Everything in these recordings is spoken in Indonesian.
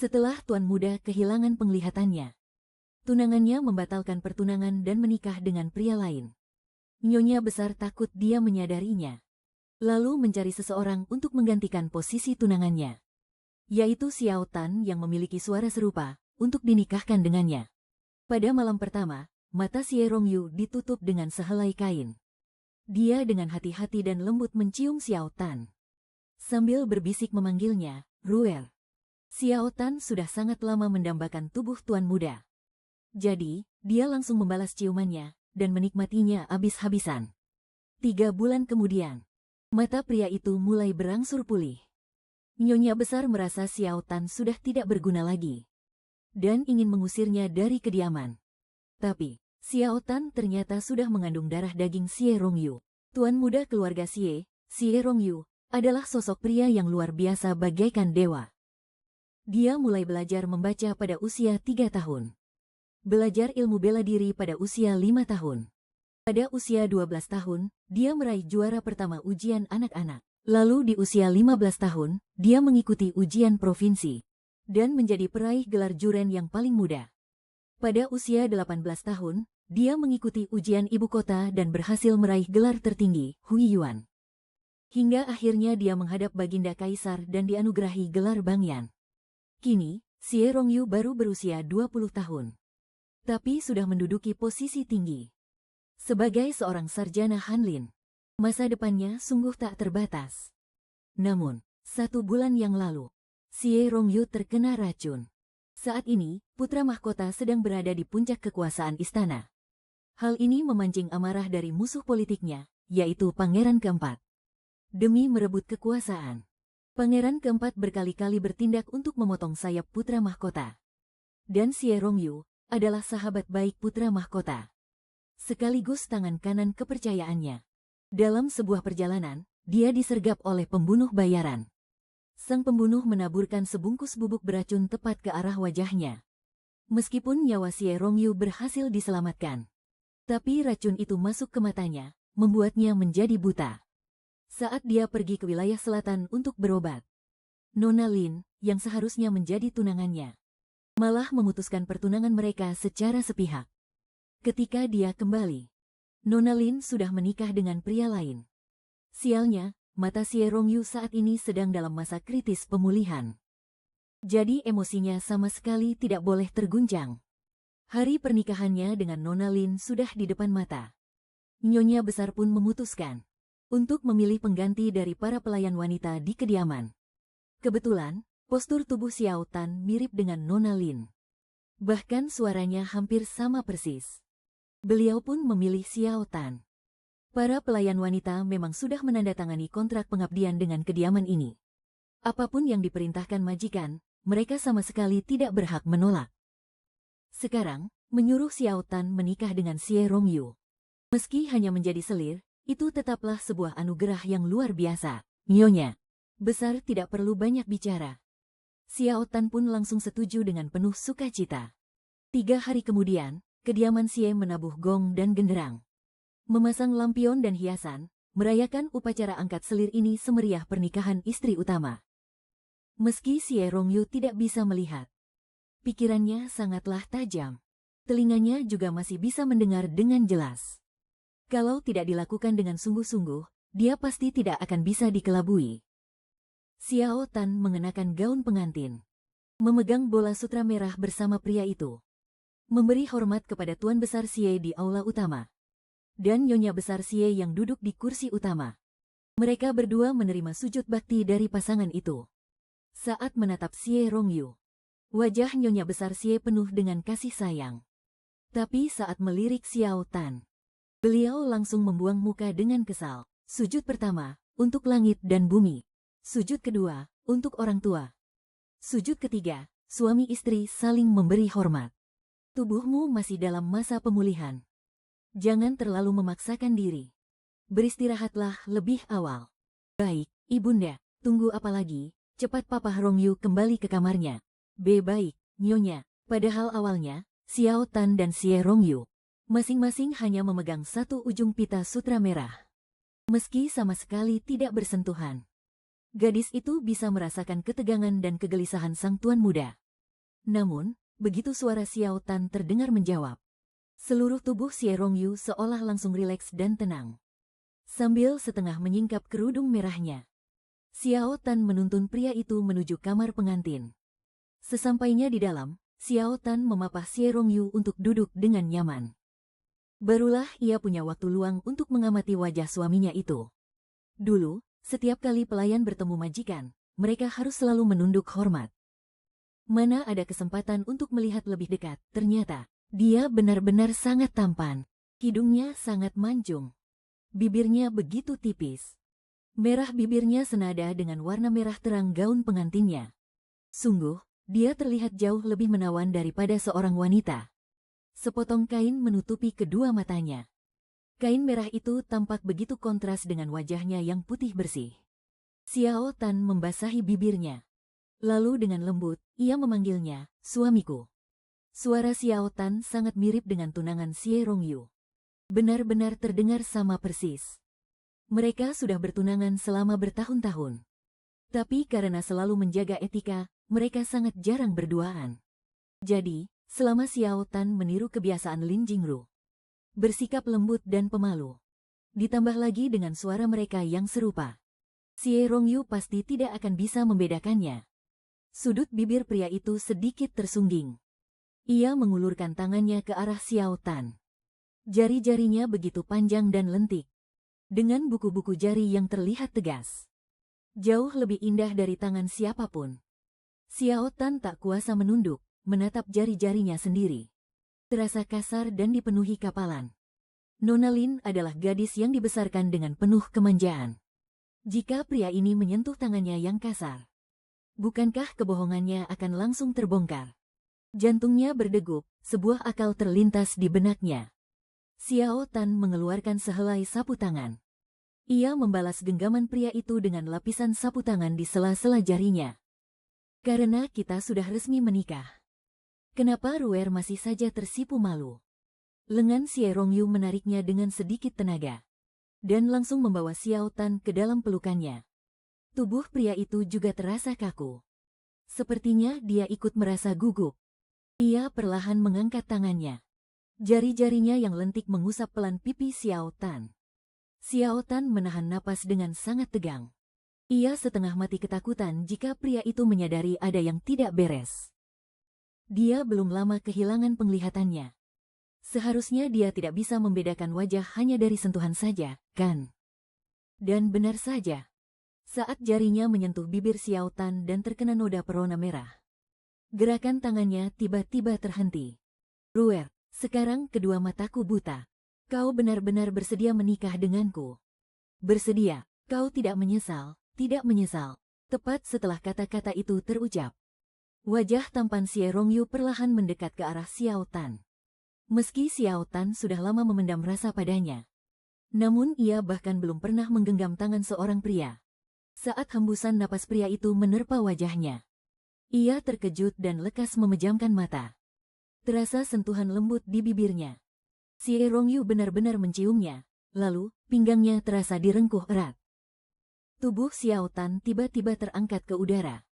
Setelah tuan muda kehilangan penglihatannya, tunangannya membatalkan pertunangan dan menikah dengan pria lain. Nyonya besar takut dia menyadarinya, lalu mencari seseorang untuk menggantikan posisi tunangannya, yaitu Xiao Tan yang memiliki suara serupa, untuk dinikahkan dengannya. Pada malam pertama, mata Xie Rongyu ditutup dengan sehelai kain. Dia dengan hati-hati dan lembut mencium Xiao Tan, sambil berbisik memanggilnya, Ruer. Xiao Tan sudah sangat lama mendambakan tubuh tuan muda. Jadi, dia langsung membalas ciumannya, dan menikmatinya habis-habisan. 3 bulan kemudian, mata pria itu mulai berangsur pulih. Nyonya besar merasa Xiao Tan sudah tidak berguna lagi, dan ingin mengusirnya dari kediaman. Tapi, Xiao Tan ternyata sudah mengandung darah daging Xie Rongyu. Tuan muda keluarga Xie Rongyu, adalah sosok pria yang luar biasa bagaikan dewa. Dia mulai belajar membaca pada usia 3 tahun. Belajar ilmu bela diri pada usia 5 tahun. Pada usia 12 tahun, dia meraih juara pertama ujian anak-anak. Lalu di usia 15 tahun, dia mengikuti ujian provinsi, dan menjadi peraih gelar juren yang paling muda. Pada usia 18 tahun, dia mengikuti ujian ibu kota dan berhasil meraih gelar tertinggi, Huiyuan. Hingga akhirnya dia menghadap Baginda Kaisar dan dianugerahi gelar Bangyan. Kini, Xie Rongyu baru berusia 20 tahun. Tapi sudah menduduki posisi tinggi. Sebagai seorang sarjana Hanlin, masa depannya sungguh tak terbatas. Namun, 1 bulan yang lalu, Xie Rongyu terkena racun. Saat ini, putra mahkota sedang berada di puncak kekuasaan istana. Hal ini memancing amarah dari musuh politiknya, yaitu Pangeran keempat. Demi merebut kekuasaan, Pangeran keempat berkali-kali bertindak untuk memotong sayap putra mahkota. Dan Xie Rongyu adalah sahabat baik putra mahkota, sekaligus tangan kanan kepercayaannya. Dalam sebuah perjalanan, dia disergap oleh pembunuh bayaran. Sang pembunuh menaburkan sebungkus bubuk beracun tepat ke arah wajahnya. Meskipun nyawa Xie Rongyu berhasil diselamatkan, tapi racun itu masuk ke matanya, membuatnya menjadi buta. Saat dia pergi ke wilayah selatan untuk berobat, Nona Lin, yang seharusnya menjadi tunangannya, malah memutuskan pertunangan mereka secara sepihak. Ketika dia kembali, Nona Lin sudah menikah dengan pria lain. Sialnya, mata Xie Rongyu saat ini sedang dalam masa kritis pemulihan. Jadi emosinya sama sekali tidak boleh terguncang. Hari pernikahannya dengan Nona Lin sudah di depan mata. Nyonya besar pun memutuskan untuk memilih pengganti dari para pelayan wanita di kediaman. Kebetulan, postur tubuh Xiao Tan mirip dengan Nona Lin. Bahkan suaranya hampir sama persis. Beliau pun memilih Xiao Tan. Para pelayan wanita memang sudah menandatangani kontrak pengabdian dengan kediaman ini. Apapun yang diperintahkan majikan, mereka sama sekali tidak berhak menolak. Sekarang, menyuruh Xiao Tan menikah dengan Xie Rongyu. Meski hanya menjadi selir, itu tetaplah sebuah anugerah yang luar biasa. Nyonya besar tidak perlu banyak bicara. Xiao Tan pun langsung setuju dengan penuh sukacita. 3 hari kemudian, kediaman Xie menabuh gong dan genderang, memasang lampion dan hiasan, merayakan upacara angkat selir ini semeriah pernikahan istri utama. Meski Xie Rongyu tidak bisa melihat, pikirannya sangatlah tajam. Telinganya juga masih bisa mendengar dengan jelas. Kalau tidak dilakukan dengan sungguh-sungguh, dia pasti tidak akan bisa dikelabui. Xiao Tan mengenakan gaun pengantin, memegang bola sutra merah bersama pria itu, memberi hormat kepada Tuan Besar Xie di aula utama, dan Nyonya Besar Xie yang duduk di kursi utama. Mereka berdua menerima sujud bakti dari pasangan itu. Saat menatap Xie Rongyu, wajah Nyonya Besar Xie penuh dengan kasih sayang. Tapi saat melirik Xiao Tan, beliau langsung membuang muka dengan kesal. Sujud pertama, untuk langit dan bumi. Sujud kedua, untuk orang tua. Sujud ketiga, suami istri saling memberi hormat. Tubuhmu masih dalam masa pemulihan. Jangan terlalu memaksakan diri. Beristirahatlah lebih awal. Baik, ibunda, tunggu apa lagi? Cepat Papa Rongyu kembali ke kamarnya. Baik, Nyonya. Padahal awalnya, Xiao Tan dan Xie Rongyu masing-masing hanya memegang satu ujung pita sutra merah. Meski sama sekali tidak bersentuhan, gadis itu bisa merasakan ketegangan dan kegelisahan sang tuan muda. Namun, begitu suara Xiao Tan terdengar menjawab, seluruh tubuh Xie Rongyu seolah langsung rileks dan tenang. Sambil setengah menyingkap kerudung merahnya, Xiao Tan menuntun pria itu menuju kamar pengantin. Sesampainya di dalam, Xiao Tan memapah Xie Rongyu untuk duduk dengan nyaman. Barulah ia punya waktu luang untuk mengamati wajah suaminya itu. Dulu, setiap kali pelayan bertemu majikan, mereka harus selalu menunduk hormat. Mana ada kesempatan untuk melihat lebih dekat, ternyata dia benar-benar sangat tampan. Hidungnya sangat mancung. Bibirnya begitu tipis. Merah bibirnya senada dengan warna merah terang gaun pengantinnya. Sungguh, dia terlihat jauh lebih menawan daripada seorang wanita. Sepotong kain menutupi kedua matanya. Kain merah itu tampak begitu kontras dengan wajahnya yang putih bersih. Xiao Tan membasahi bibirnya. Lalu dengan lembut, ia memanggilnya, suamiku. Suara Xiao Tan sangat mirip dengan tunangan Xie Rongyu. Benar-benar terdengar sama persis. Mereka sudah bertunangan selama bertahun-tahun. Tapi karena selalu menjaga etika, mereka sangat jarang berduaan. Jadi, selama Xiao Tan meniru kebiasaan Lin Jingru, bersikap lembut dan pemalu, ditambah lagi dengan suara mereka yang serupa, Xie Rongyu pasti tidak akan bisa membedakannya. Sudut bibir pria itu sedikit tersungging. Ia mengulurkan tangannya ke arah Xiao Tan. Jari-jarinya begitu panjang dan lentik, dengan buku-buku jari yang terlihat tegas. Jauh lebih indah dari tangan siapapun. Xiao Tan tak kuasa menunduk, menatap jari-jarinya sendiri. Terasa kasar dan dipenuhi kapalan. Nona Lin adalah gadis yang dibesarkan dengan penuh kemanjaan. Jika pria ini menyentuh tangannya yang kasar, bukankah kebohongannya akan langsung terbongkar? Jantungnya berdegup, sebuah akal terlintas di benaknya. Xiao Tan mengeluarkan sehelai sapu tangan. Ia membalas genggaman pria itu dengan lapisan sapu tangan di sela-sela jarinya. Karena kita sudah resmi menikah, kenapa Ruer masih saja tersipu malu? Lengan Xie Rongyu menariknya dengan sedikit tenaga, dan langsung membawa Xiao Tan ke dalam pelukannya. Tubuh pria itu juga terasa kaku. Sepertinya dia ikut merasa gugup. Ia perlahan mengangkat tangannya. Jari-jarinya yang lentik mengusap pelan pipi Xiao Tan. Xiao Tan menahan napas dengan sangat tegang. Ia setengah mati ketakutan jika pria itu menyadari ada yang tidak beres. Dia belum lama kehilangan penglihatannya. Seharusnya dia tidak bisa membedakan wajah hanya dari sentuhan saja, kan? Dan benar saja. Saat jarinya menyentuh bibir Xiao Tan dan terkena noda perona merah, gerakan tangannya tiba-tiba terhenti. Ruer, sekarang kedua mataku buta. Kau benar-benar bersedia menikah denganku. Bersedia, kau tidak menyesal, tidak menyesal. Tepat setelah kata-kata itu terucap, wajah tampan Xie Rongyu perlahan mendekat ke arah Xiao Tan. Meski Xiao Tan sudah lama memendam rasa padanya, namun ia bahkan belum pernah menggenggam tangan seorang pria. Saat hembusan napas pria itu menerpa wajahnya, ia terkejut dan lekas memejamkan mata. Terasa sentuhan lembut di bibirnya. Xie Rongyu benar-benar menciumnya, lalu pinggangnya terasa direngkuh erat. Tubuh Xiao Tan tiba-tiba terangkat ke udara.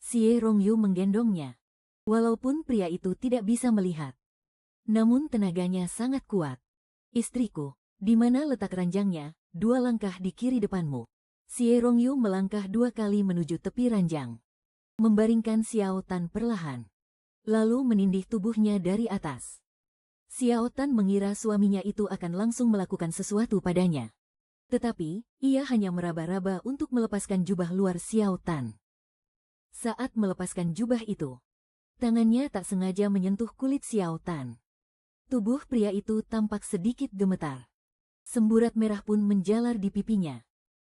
Xie Rongyu menggendongnya. Walaupun pria itu tidak bisa melihat, namun tenaganya sangat kuat. Istriku, di mana letak ranjangnya? 2 langkah di kiri depanmu. Xie Rongyu melangkah 2 kali menuju tepi ranjang, membaringkan Xiao Tan perlahan, lalu menindih tubuhnya dari atas. Xiao Tan mengira suaminya itu akan langsung melakukan sesuatu padanya. Tetapi, ia hanya meraba-raba untuk melepaskan jubah luar Xiao Tan. Saat melepaskan jubah itu, tangannya tak sengaja menyentuh kulit Xiao Tan. Tubuh pria itu tampak sedikit gemetar. Semburat merah pun menjalar di pipinya,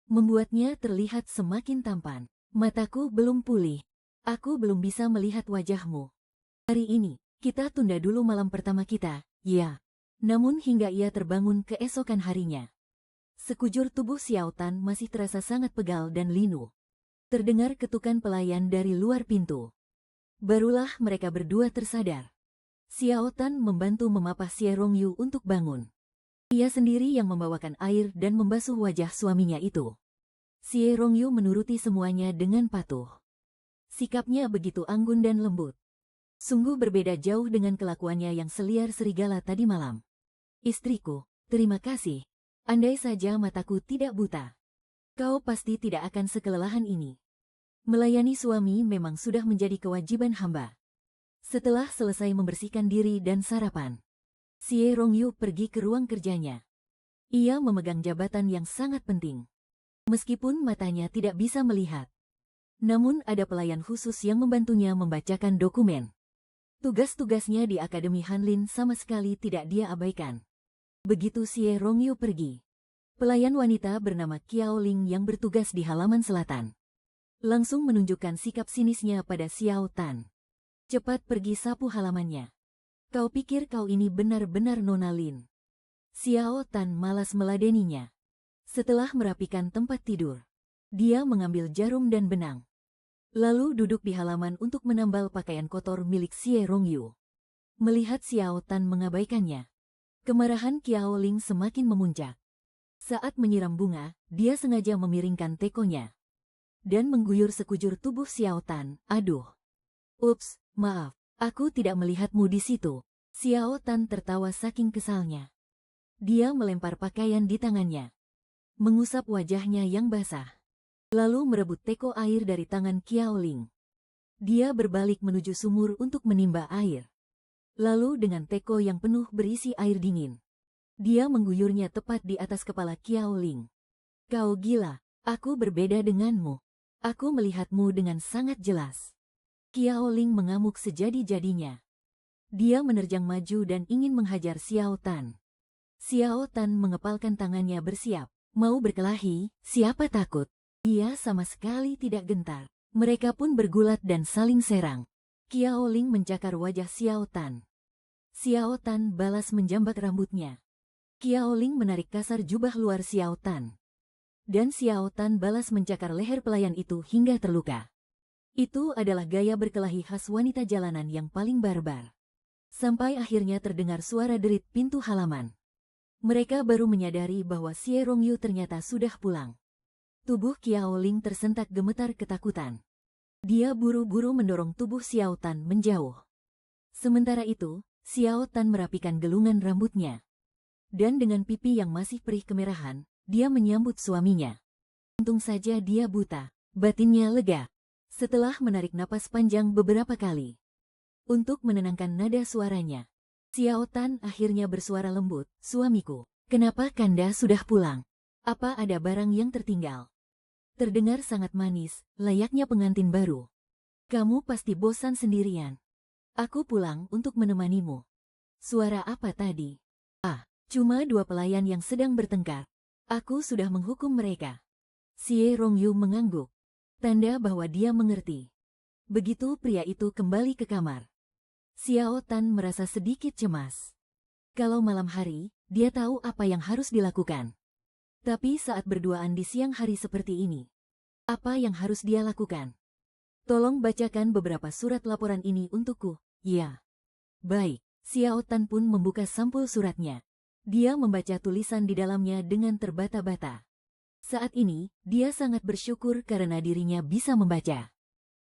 membuatnya terlihat semakin tampan. Mataku belum pulih. Aku belum bisa melihat wajahmu. Hari ini, kita tunda dulu malam pertama kita, ya. Namun hingga ia terbangun keesokan harinya, sekujur tubuh Xiao Tan masih terasa sangat pegal dan linu. Terdengar ketukan pelayan dari luar pintu. Barulah mereka berdua tersadar. Xiao Tan membantu memapah Xie Rongyu untuk bangun. Ia sendiri yang membawakan air dan membasuh wajah suaminya itu. Xie Rongyu menuruti semuanya dengan patuh. Sikapnya begitu anggun dan lembut. Sungguh berbeda jauh dengan kelakuannya yang seliar serigala tadi malam. Istriku, terima kasih. Andai saja mataku tidak buta, kau pasti tidak akan sekelelahan ini. Melayani suami memang sudah menjadi kewajiban hamba. Setelah selesai membersihkan diri dan sarapan, Xie Rongyu pergi ke ruang kerjanya. Ia memegang jabatan yang sangat penting. Meskipun matanya tidak bisa melihat, namun ada pelayan khusus yang membantunya membacakan dokumen. Tugas-tugasnya di Akademi Hanlin sama sekali tidak dia abaikan. Begitu Xie Rongyu pergi, pelayan wanita bernama Qiao Ling yang bertugas di halaman selatan langsung menunjukkan sikap sinisnya pada Xiao Tan. Cepat pergi sapu halamannya. Kau pikir kau ini benar-benar Nona Lin? Xiao Tan malas meladeninya. Setelah merapikan tempat tidur, dia mengambil jarum dan benang, lalu duduk di halaman untuk menambal pakaian kotor milik Xie Rongyu. Melihat Xiao Tan mengabaikannya, kemarahan Qiao Ling semakin memuncak. Saat menyiram bunga, dia sengaja memiringkan tekonya dan mengguyur sekujur tubuh Xiao Tan. Aduh. Ups, maaf, aku tidak melihatmu di situ. Xiao Tan tertawa saking kesalnya. Dia melempar pakaian di tangannya, mengusap wajahnya yang basah, lalu merebut teko air dari tangan Qiao Ling. Dia berbalik menuju sumur untuk menimba air. Lalu dengan teko yang penuh berisi air dingin, dia mengguyurnya tepat di atas kepala Qiao Ling. Kau gila, aku berbeda denganmu. Aku melihatmu dengan sangat jelas. Qiao Ling mengamuk sejadi-jadinya. Dia menerjang maju dan ingin menghajar Xiao Tan. Xiao Tan mengepalkan tangannya bersiap mau berkelahi, siapa takut. Dia sama sekali tidak gentar. Mereka pun bergulat dan saling serang. Qiao Ling mencakar wajah Xiao Tan. Xiao Tan balas menjambak rambutnya. Qiao Ling menarik kasar jubah luar Xiao Tan. Dan Xiao Tan balas mencakar leher pelayan itu hingga terluka. Itu adalah gaya berkelahi khas wanita jalanan yang paling barbar. Sampai akhirnya terdengar suara derit pintu halaman. Mereka baru menyadari bahwa Xie Rongyu ternyata sudah pulang. Tubuh Qiao Ling tersentak gemetar ketakutan. Dia buru-buru mendorong tubuh Xiao Tan menjauh. Sementara itu, Xiao Tan merapikan gelungan rambutnya. Dan dengan pipi yang masih perih kemerahan, dia menyambut suaminya. Untung saja dia buta, batinnya lega. Setelah menarik napas panjang beberapa kali untuk menenangkan nada suaranya, Xiao Tan akhirnya bersuara lembut, "Suamiku, kenapa Kanda sudah pulang? Apa ada barang yang tertinggal?" Terdengar sangat manis, layaknya pengantin baru. "Kamu pasti bosan sendirian. Aku pulang untuk menemanimu." Suara apa tadi? Ah, cuma dua pelayan yang sedang bertengkar. Aku sudah menghukum mereka. Xie Rongyu mengangguk, tanda bahwa dia mengerti. Begitu pria itu kembali ke kamar, Xiao Tan merasa sedikit cemas. Kalau malam hari, dia tahu apa yang harus dilakukan. Tapi saat berduaan di siang hari seperti ini, apa yang harus dia lakukan? Tolong bacakan beberapa surat laporan ini untukku. Ya. Baik, Xiao Tan pun membuka sampul suratnya. Dia membaca tulisan di dalamnya dengan terbata-bata. Saat ini, dia sangat bersyukur karena dirinya bisa membaca.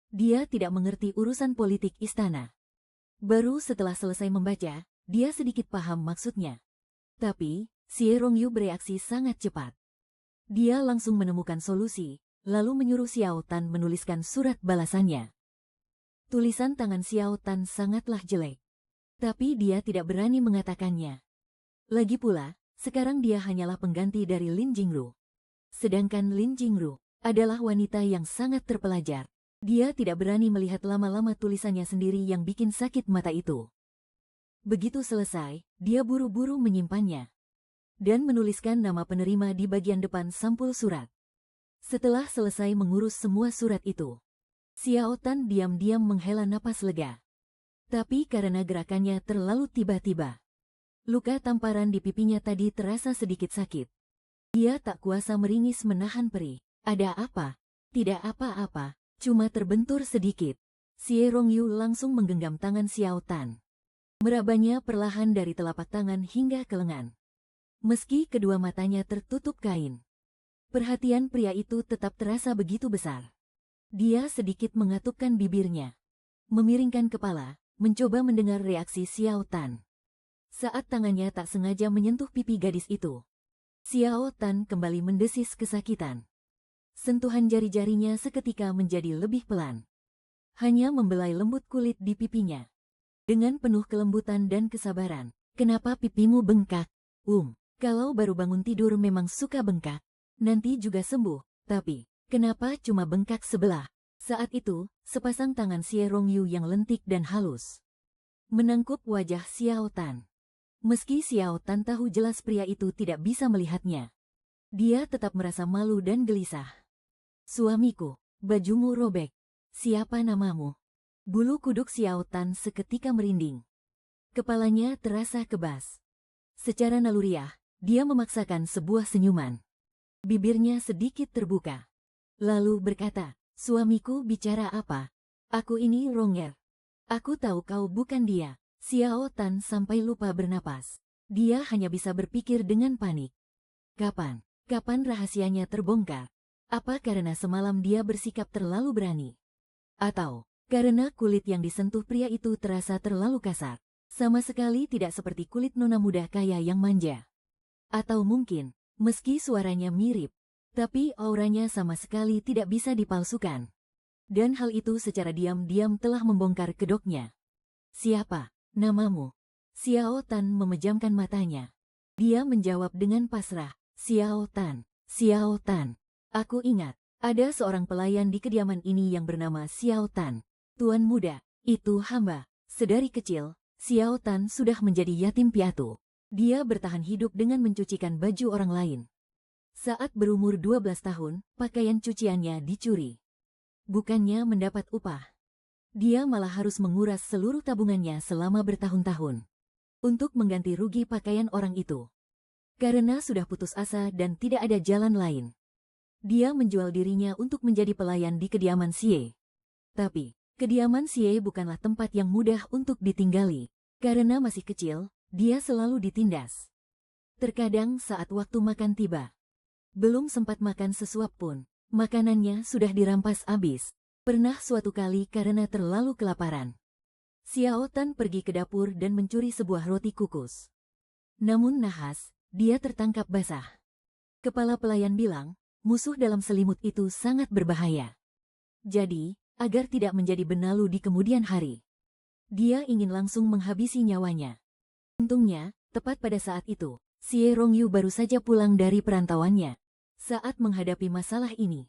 Dia tidak mengerti urusan politik istana. Baru setelah selesai membaca, dia sedikit paham maksudnya. Tapi, Xie Rongyu bereaksi sangat cepat. Dia langsung menemukan solusi, lalu menyuruh Xiao Tan menuliskan surat balasannya. Tulisan tangan Xiao Tan sangatlah jelek. Tapi dia tidak berani mengatakannya. Lagi pula, sekarang dia hanyalah pengganti dari Lin Jingru. Sedangkan Lin Jingru adalah wanita yang sangat terpelajar. Dia tidak berani melihat lama-lama tulisannya sendiri yang bikin sakit mata itu. Begitu selesai, dia buru-buru menyimpannya dan menuliskan nama penerima di bagian depan sampul surat. Setelah selesai mengurus semua surat itu, Xiao Tan diam-diam menghela napas lega. Tapi karena gerakannya terlalu tiba-tiba, luka tamparan di pipinya tadi terasa sedikit sakit. Dia tak kuasa meringis menahan perih. "Ada apa?" "Tidak apa-apa. Cuma terbentur sedikit." Xie Rongyu langsung menggenggam tangan Xiao Tan, merabanya perlahan dari telapak tangan hingga ke lengan. Meski kedua matanya tertutup kain, perhatian pria itu tetap terasa begitu besar. Dia sedikit mengatupkan bibirnya, memiringkan kepala, mencoba mendengar reaksi Xiao Tan. Saat tangannya tak sengaja menyentuh pipi gadis itu, Xiao Tan kembali mendesis kesakitan. Sentuhan jari-jarinya seketika menjadi lebih pelan, hanya membelai lembut kulit di pipinya. Dengan penuh kelembutan dan kesabaran, "Kenapa pipimu bengkak? Kalau baru bangun tidur memang suka bengkak, nanti juga sembuh, tapi kenapa cuma bengkak sebelah?" Saat itu, sepasang tangan Xie Rongyu yang lentik dan halus menangkup wajah Xiao Tan. Meski Xiao Tan tahu jelas pria itu tidak bisa melihatnya, dia tetap merasa malu dan gelisah. "Suamiku, bajumu robek. Siapa namamu?" Bulu kuduk Xiao Tan seketika merinding. Kepalanya terasa kebas. Secara naluriah, dia memaksakan sebuah senyuman. Bibirnya sedikit terbuka. Lalu berkata, "Suamiku bicara apa? Aku ini Ronger. Aku tahu kau bukan dia." Xiao Tan sampai lupa bernapas. Dia hanya bisa berpikir dengan panik. Kapan rahasianya terbongkar? Apa karena semalam dia bersikap terlalu berani? Atau karena kulit yang disentuh pria itu terasa terlalu kasar, sama sekali tidak seperti kulit nona muda kaya yang manja? Atau mungkin, meski suaranya mirip, tapi auranya sama sekali tidak bisa dipalsukan. Dan hal itu secara diam-diam telah membongkar kedoknya. "Siapa namamu?" Xiao Tan memejamkan matanya. Dia menjawab dengan pasrah, "Xiao Tan. Xiao Tan. Aku ingat, ada seorang pelayan di kediaman ini yang bernama Xiao Tan. Tuan muda, itu hamba." Sedari kecil, Xiao Tan sudah menjadi yatim piatu. Dia bertahan hidup dengan mencucikan baju orang lain. Saat berumur 12 tahun, pakaian cuciannya dicuri. Bukannya mendapat upah, dia malah harus menguras seluruh tabungannya selama bertahun-tahun untuk mengganti rugi pakaian orang itu. Karena sudah putus asa dan tidak ada jalan lain, dia menjual dirinya untuk menjadi pelayan di kediaman Xie. Tapi, kediaman Xie bukanlah tempat yang mudah untuk ditinggali. Karena masih kecil, dia selalu ditindas. Terkadang saat waktu makan tiba, belum sempat makan sesuap pun, makanannya sudah dirampas habis. Pernah suatu kali karena terlalu kelaparan, Xiao Tan pergi ke dapur dan mencuri sebuah roti kukus. Namun nahas, dia tertangkap basah. Kepala pelayan bilang, musuh dalam selimut itu sangat berbahaya. Jadi, agar tidak menjadi benalu di kemudian hari, dia ingin langsung menghabisi nyawanya. Untungnya, tepat pada saat itu, Xie Rongyu baru saja pulang dari perantauannya. Saat menghadapi masalah ini,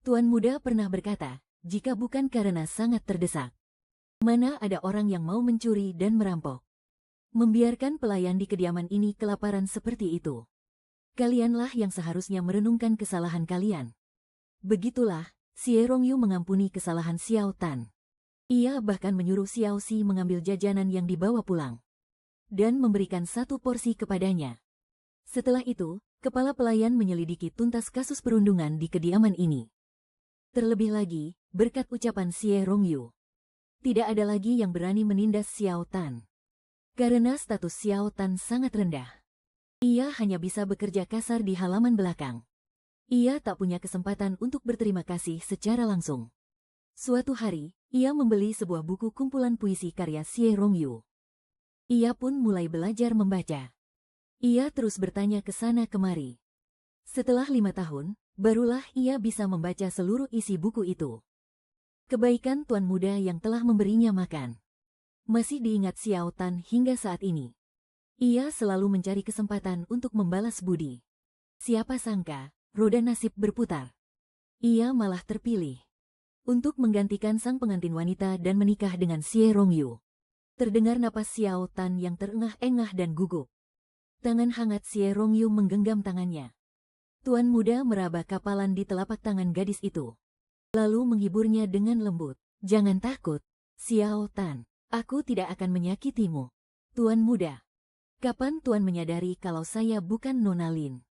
Tuan Muda pernah berkata, jika bukan karena sangat terdesak, mana ada orang yang mau mencuri dan merampok, membiarkan pelayan di kediaman ini kelaparan seperti itu. Kalianlah yang seharusnya merenungkan kesalahan kalian. Begitulah, Xie Rongyu mengampuni kesalahan Xiao Tan. Ia bahkan menyuruh Xiao Xi mengambil jajanan yang dibawa pulang dan memberikan satu porsi kepadanya. Setelah itu, kepala pelayan menyelidiki tuntas kasus perundungan di kediaman ini. Terlebih lagi, berkat ucapan Xie Rongyu, tidak ada lagi yang berani menindas Xiao Tan. Karena status Xiao Tan sangat rendah, ia hanya bisa bekerja kasar di halaman belakang. Ia tak punya kesempatan untuk berterima kasih secara langsung. Suatu hari, ia membeli sebuah buku kumpulan puisi karya Xie Rongyu. Ia pun mulai belajar membaca. Ia terus bertanya ke sana kemari. Setelah 5 tahun, barulah ia bisa membaca seluruh isi buku itu. Kebaikan Tuan Muda yang telah memberinya makan masih diingat Xiao Tan hingga saat ini. Ia selalu mencari kesempatan untuk membalas budi. Siapa sangka, roda nasib berputar. Ia malah terpilih untuk menggantikan sang pengantin wanita dan menikah dengan Xie Rongyu. Terdengar napas Xiao Tan yang terengah-engah dan gugup. Tangan hangat Xie Rongyu menggenggam tangannya. Tuan Muda meraba kapalan di telapak tangan gadis itu, lalu menghiburnya dengan lembut. "Jangan takut, Xiao Tan. Aku tidak akan menyakitimu." "Tuan Muda, kapan Tuan menyadari kalau saya bukan Nona Lin?"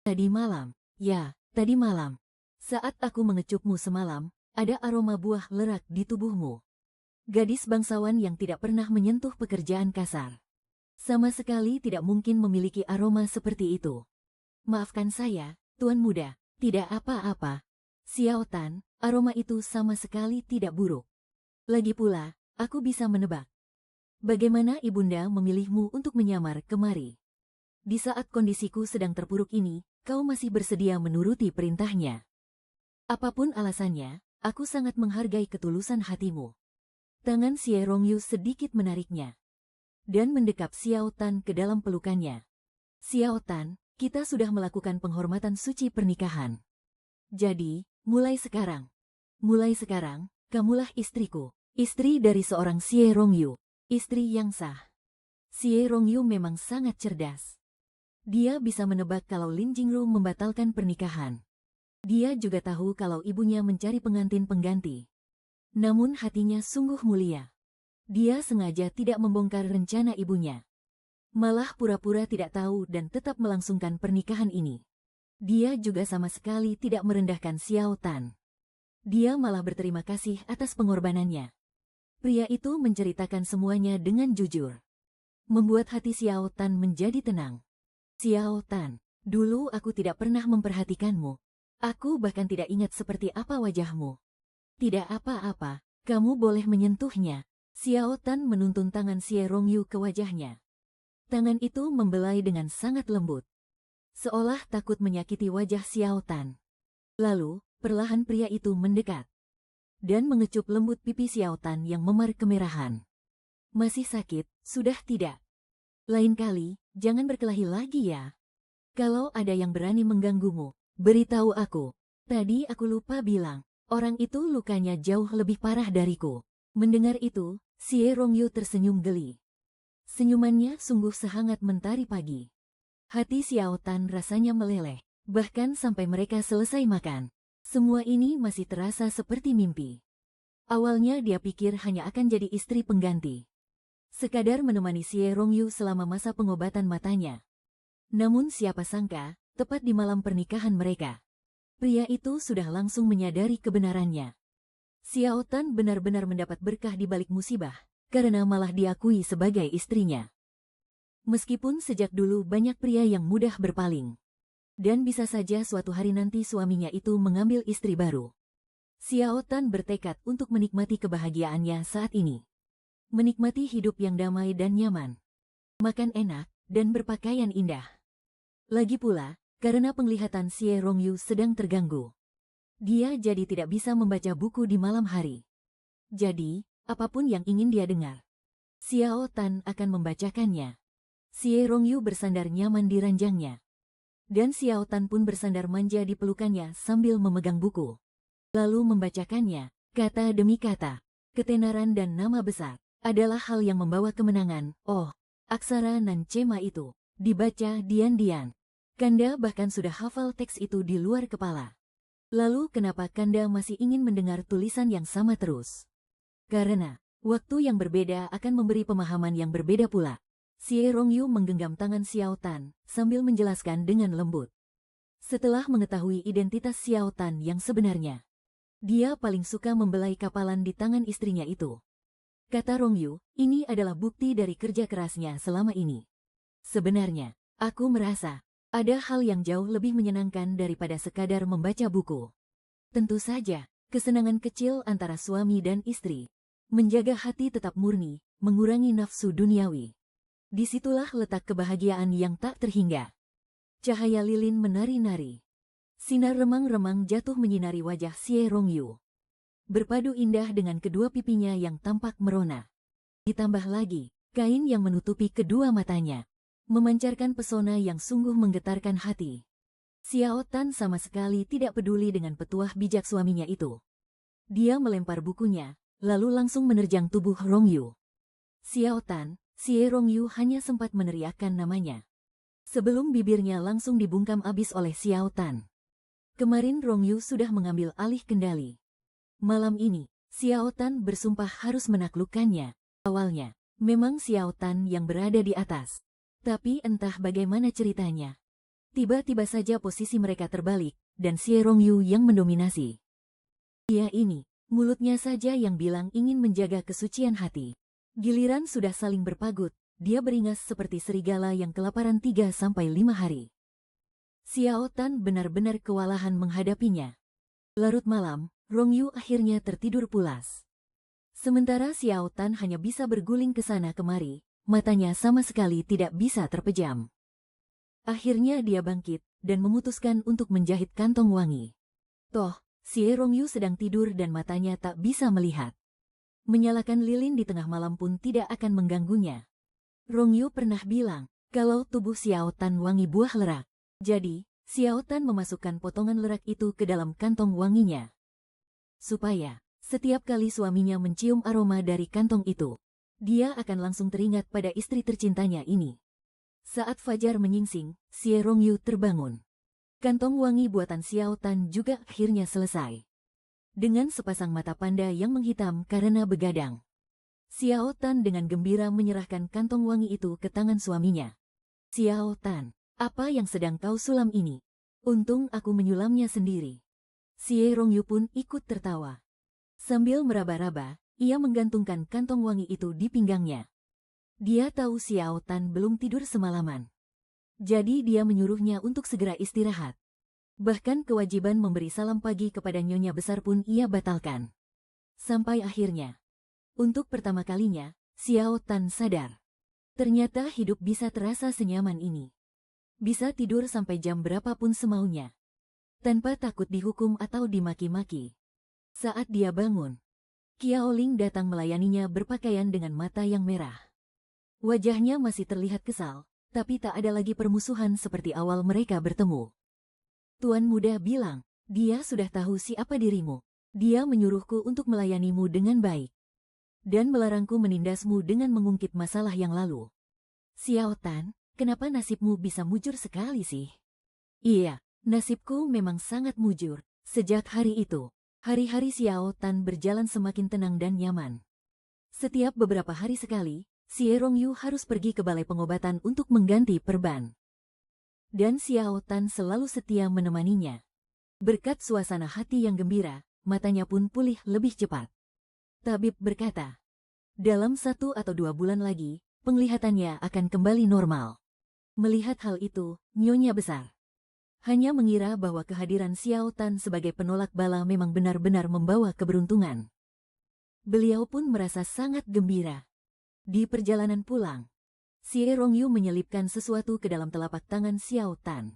"Tadi malam." "Ya, tadi malam. Saat aku mengecupmu semalam, ada aroma buah lerak di tubuhmu." Gadis bangsawan yang tidak pernah menyentuh pekerjaan kasar sama sekali tidak mungkin memiliki aroma seperti itu. "Maafkan saya, Tuan Muda." "Tidak apa-apa, Xiao Tan, aroma itu sama sekali tidak buruk. Lagi pula, aku bisa menebak Bagaimana ibunda memilihmu untuk menyamar kemari? Di saat kondisiku sedang terpuruk ini, kau masih bersedia menuruti perintahnya. Apapun alasannya, aku sangat menghargai ketulusan hatimu. Tangan Xie Rongyu sedikit menariknya dan mendekap Xiao Tan ke dalam pelukannya. Xiao Tan, kita sudah melakukan penghormatan suci pernikahan. Jadi, mulai sekarang, kamulah istriku, istri dari seorang Xie Rongyu, istri yang sah. Xie Rongyu memang sangat cerdas. Dia bisa menebak kalau Lin Jingru membatalkan pernikahan. Dia juga tahu kalau ibunya mencari pengantin pengganti. Namun hatinya sungguh mulia. Dia sengaja tidak membongkar rencana ibunya. Malah pura-pura tidak tahu dan tetap melangsungkan pernikahan ini. Dia juga sama sekali tidak merendahkan Xiao Tan. Dia malah berterima kasih atas pengorbanannya. Pria itu menceritakan semuanya dengan jujur. Membuat hati Xiao Tan menjadi tenang. Xiao Tan, dulu aku tidak pernah memperhatikanmu. Aku bahkan tidak ingat seperti apa wajahmu. Tidak apa-apa, kamu boleh menyentuhnya. Xiao Tan menuntun tangan Xie Rongyu ke wajahnya. Tangan itu membelai dengan sangat lembut, seolah takut menyakiti wajah Xiao Tan. Lalu, perlahan pria itu mendekat dan mengecup lembut pipi Xiao Tan yang memar kemerahan. Masih sakit, sudah tidak? Lain kali, jangan berkelahi lagi ya. Kalau ada yang berani mengganggumu, beritahu aku. Tadi aku lupa bilang, orang itu lukanya jauh lebih parah dariku. Mendengar itu, Xie Rongyu tersenyum geli. Senyumannya sungguh sehangat mentari pagi. Hati Xiao Tan rasanya meleleh, bahkan sampai mereka selesai makan. Semua ini masih terasa seperti mimpi. Awalnya dia pikir hanya akan jadi istri pengganti. Sekadar menemani Xie Rongyu selama masa pengobatan matanya. Namun siapa sangka, tepat di malam pernikahan mereka, pria itu sudah langsung menyadari kebenarannya. Xiao Tan benar-benar mendapat berkah di balik musibah, karena malah diakui sebagai istrinya. Meskipun sejak dulu banyak pria yang mudah berpaling. Dan bisa saja suatu hari nanti suaminya itu mengambil istri baru. Xiao Tan bertekad untuk menikmati kebahagiaannya saat ini. Menikmati hidup yang damai dan nyaman. Makan enak, dan berpakaian indah. Lagi pula, karena penglihatan Xie Rongyu sedang terganggu. Dia jadi tidak bisa membaca buku di malam hari. Jadi, apapun yang ingin dia dengar, Xiao Tan akan membacakannya. Xie Rongyu bersandar nyaman di ranjangnya. Dan Xiao Tan pun bersandar manja di pelukannya sambil memegang buku. Lalu membacakannya, kata demi kata. Ketenaran dan nama besar adalah hal yang membawa kemenangan. Oh, aksara nan cema itu dibaca dian-dian. Kanda bahkan sudah hafal teks itu di luar kepala. Lalu kenapa Kanda masih ingin mendengar tulisan yang sama terus? Karena, waktu yang berbeda akan memberi pemahaman yang berbeda pula. Xie Rongyu menggenggam tangan Xiao Tan, sambil menjelaskan dengan lembut. Setelah mengetahui identitas Xiao Tan yang sebenarnya, dia paling suka membelai kapalan di tangan istrinya itu. Kata Rongyu, ini adalah bukti dari kerja kerasnya selama ini. Sebenarnya, aku merasa ada hal yang jauh lebih menyenangkan daripada sekadar membaca buku. Tentu saja, kesenangan kecil antara suami dan istri. Menjaga hati tetap murni, mengurangi nafsu duniawi. Disitulah letak kebahagiaan yang tak terhingga. Cahaya lilin menari-nari. Sinar remang-remang jatuh menyinari wajah Xie Rongyu. Berpadu indah dengan kedua pipinya yang tampak merona. Ditambah lagi, kain yang menutupi kedua matanya memancarkan pesona yang sungguh menggetarkan hati. Xiao Tan sama sekali tidak peduli dengan petuah bijak suaminya itu. Dia melempar bukunya, lalu langsung menerjang tubuh Rongyu. Xiao Tan, Xie Rongyu hanya sempat meneriakkan namanya. Sebelum bibirnya langsung dibungkam abis oleh Xiao Tan. Kemarin Rongyu sudah mengambil alih kendali. Malam ini, Xiao Tan bersumpah harus menaklukkannya. Awalnya, memang Xiao Tan yang berada di atas. Tapi entah bagaimana ceritanya. Tiba-tiba saja posisi mereka terbalik, dan Xie Rongyu yang mendominasi. Dia ini, mulutnya saja yang bilang ingin menjaga kesucian hati. Giliran sudah saling berpagut, dia beringas seperti serigala yang kelaparan 3-5 hari. Xiao Tan benar-benar kewalahan menghadapinya. Larut malam, Rongyu akhirnya tertidur pulas. Sementara Xiao Tan hanya bisa berguling ke sana kemari, matanya sama sekali tidak bisa terpejam. Akhirnya dia bangkit dan memutuskan untuk menjahit kantong wangi. Toh, Xie Rongyu sedang tidur dan matanya tak bisa melihat. Menyalakan lilin di tengah malam pun tidak akan mengganggunya. Rongyu pernah bilang, kalau tubuh Xiao Tan wangi buah lerak. Jadi, Xiao Tan memasukkan potongan lerak itu ke dalam kantong wanginya. Supaya, setiap kali suaminya mencium aroma dari kantong itu, dia akan langsung teringat pada istri tercintanya ini. Saat fajar menyingsing, Xie Rongyu terbangun. Kantong wangi buatan Xiao Tan juga akhirnya selesai. Dengan sepasang mata panda yang menghitam karena begadang, Xiao Tan dengan gembira menyerahkan kantong wangi itu ke tangan suaminya. Xiao Tan, apa yang sedang kau sulam ini? Untung aku menyulamnya sendiri. Xie Rongyu pun ikut tertawa. Sambil meraba-raba, ia menggantungkan kantong wangi itu di pinggangnya. Dia tahu Xiao Tan belum tidur semalaman. Jadi dia menyuruhnya untuk segera istirahat. Bahkan kewajiban memberi salam pagi kepada nyonya besar pun ia batalkan. Sampai akhirnya, untuk pertama kalinya, Xiao Tan sadar. Ternyata hidup bisa terasa senyaman ini. Bisa tidur sampai jam berapapun semaunya. Tanpa takut dihukum atau dimaki-maki. Saat dia bangun, Qiao Ling datang melayaninya berpakaian dengan mata yang merah. Wajahnya masih terlihat kesal, tapi tak ada lagi permusuhan seperti awal mereka bertemu. Tuan muda bilang, dia sudah tahu siapa dirimu. Dia menyuruhku untuk melayanimu dengan baik. Dan melarangku menindasmu dengan mengungkit masalah yang lalu. Xiao Tan, kenapa nasibmu bisa mujur sekali sih? Iya, nasibku memang sangat mujur. Sejak hari itu, hari-hari Xiao Tan berjalan semakin tenang dan nyaman. Setiap beberapa hari sekali, Xie Rongyu harus pergi ke balai pengobatan untuk mengganti perban. Dan Xiao Tan selalu setia menemaninya. Berkat suasana hati yang gembira, matanya pun pulih lebih cepat. Tabib berkata, dalam 1 atau 2 bulan lagi, penglihatannya akan kembali normal. Melihat hal itu, nyonya besar hanya mengira bahwa kehadiran Xiao Tan sebagai penolak bala memang benar-benar membawa keberuntungan. Beliau pun merasa sangat gembira. Di perjalanan pulang, Xie Rongyu menyelipkan sesuatu ke dalam telapak tangan Xiao Tan.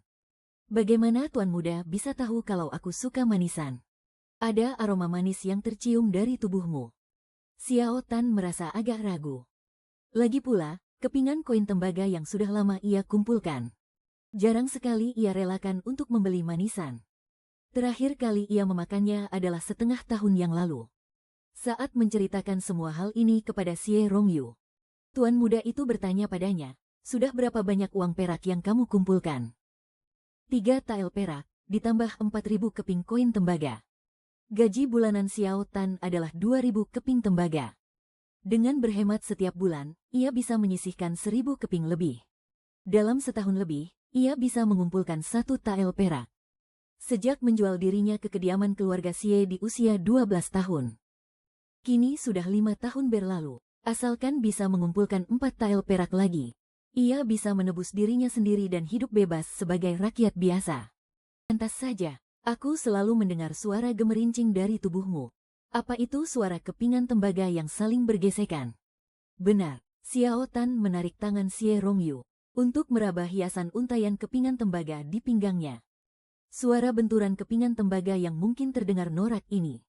Bagaimana tuan muda bisa tahu kalau aku suka manisan? Ada aroma manis yang tercium dari tubuhmu. Xiao Tan merasa agak ragu. Lagi pula, kepingan koin tembaga yang sudah lama ia kumpulkan. Jarang sekali ia relakan untuk membeli manisan. Terakhir kali ia memakannya adalah setengah tahun yang lalu. Saat menceritakan semua hal ini kepada Xie Rongyu, tuan muda itu bertanya padanya, sudah berapa banyak uang perak yang kamu kumpulkan? 3 tael perak, ditambah 4.000 keping koin tembaga. Gaji bulanan Xiao Tan adalah 2.000 keping tembaga. Dengan berhemat setiap bulan, ia bisa menyisihkan 1.000 keping lebih. Dalam setahun lebih, ia bisa mengumpulkan 1 tael perak. Sejak menjual dirinya ke kediaman keluarga Xie di usia 12 tahun. Kini sudah 5 tahun berlalu, asalkan bisa mengumpulkan 4 tael perak lagi. Ia bisa menebus dirinya sendiri dan hidup bebas sebagai rakyat biasa. Pantas saja, aku selalu mendengar suara gemerincing dari tubuhmu. Apa itu suara kepingan tembaga yang saling bergesekan? Benar, Xiao Tan menarik tangan Xie Rongyu untuk meraba hiasan untayan kepingan tembaga di pinggangnya. Suara benturan kepingan tembaga yang mungkin terdengar norak ini,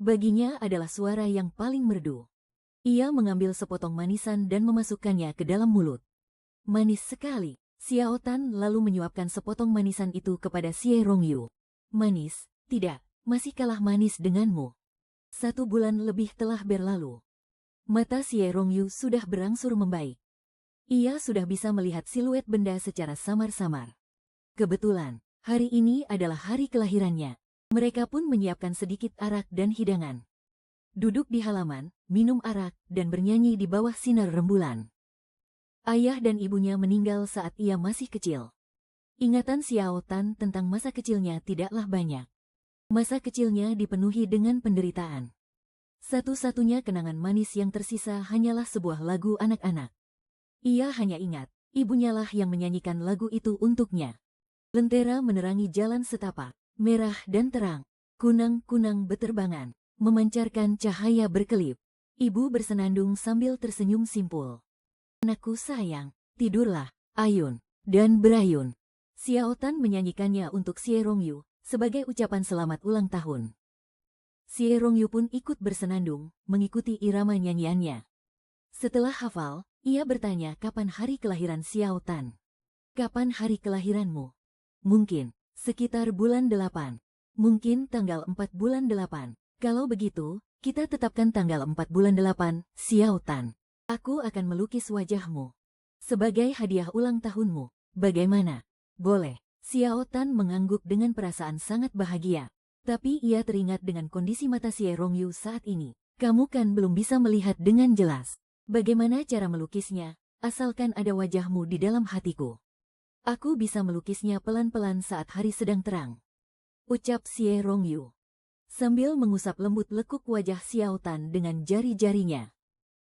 baginya adalah suara yang paling merdu. Ia mengambil sepotong manisan dan memasukkannya ke dalam mulut. Manis sekali. Xiao Tan lalu menyuapkan sepotong manisan itu kepada Xie Rongyu. Manis, tidak, masih kalah manis denganmu. 1 bulan lebih telah berlalu. Mata Xie Rongyu sudah berangsur membaik. Ia sudah bisa melihat siluet benda secara samar-samar. Kebetulan, hari ini adalah hari kelahirannya. Mereka pun menyiapkan sedikit arak dan hidangan. Duduk di halaman, minum arak, dan bernyanyi di bawah sinar rembulan. Ayah dan ibunya meninggal saat ia masih kecil. Ingatan Xiao Tan tentang masa kecilnya tidaklah banyak. Masa kecilnya dipenuhi dengan penderitaan. Satu-satunya kenangan manis yang tersisa hanyalah sebuah lagu anak-anak. Ia hanya ingat, ibunya lah yang menyanyikan lagu itu untuknya. Lentera menerangi jalan setapak, merah dan terang, kunang-kunang beterbangan, memancarkan cahaya berkelip. Ibu bersenandung sambil tersenyum simpul. Anakku sayang, tidurlah, ayun, dan berayun. Xiao Tan menyanyikannya untuk Xie Rongyu sebagai ucapan selamat ulang tahun. Xie Rongyu pun ikut bersenandung, mengikuti irama nyanyiannya. Setelah hafal, ia bertanya kapan hari kelahiran Xiao Tan. Kapan hari kelahiranmu? Mungkin, sekitar bulan 8. Mungkin tanggal 4 bulan 8. Kalau begitu, kita tetapkan tanggal 4 bulan 8, Xiao Tan. Aku akan melukis wajahmu. Sebagai hadiah ulang tahunmu, bagaimana? Boleh. Xiao Tan mengangguk dengan perasaan sangat bahagia. Tapi ia teringat dengan kondisi mata Xie Rongyu saat ini. Kamu kan belum bisa melihat dengan jelas. Bagaimana cara melukisnya, asalkan ada wajahmu di dalam hatiku. Aku bisa melukisnya pelan-pelan saat hari sedang terang. Ucap Xie Rongyu. Sambil mengusap lembut lekuk wajah Xiao Tan dengan jari-jarinya.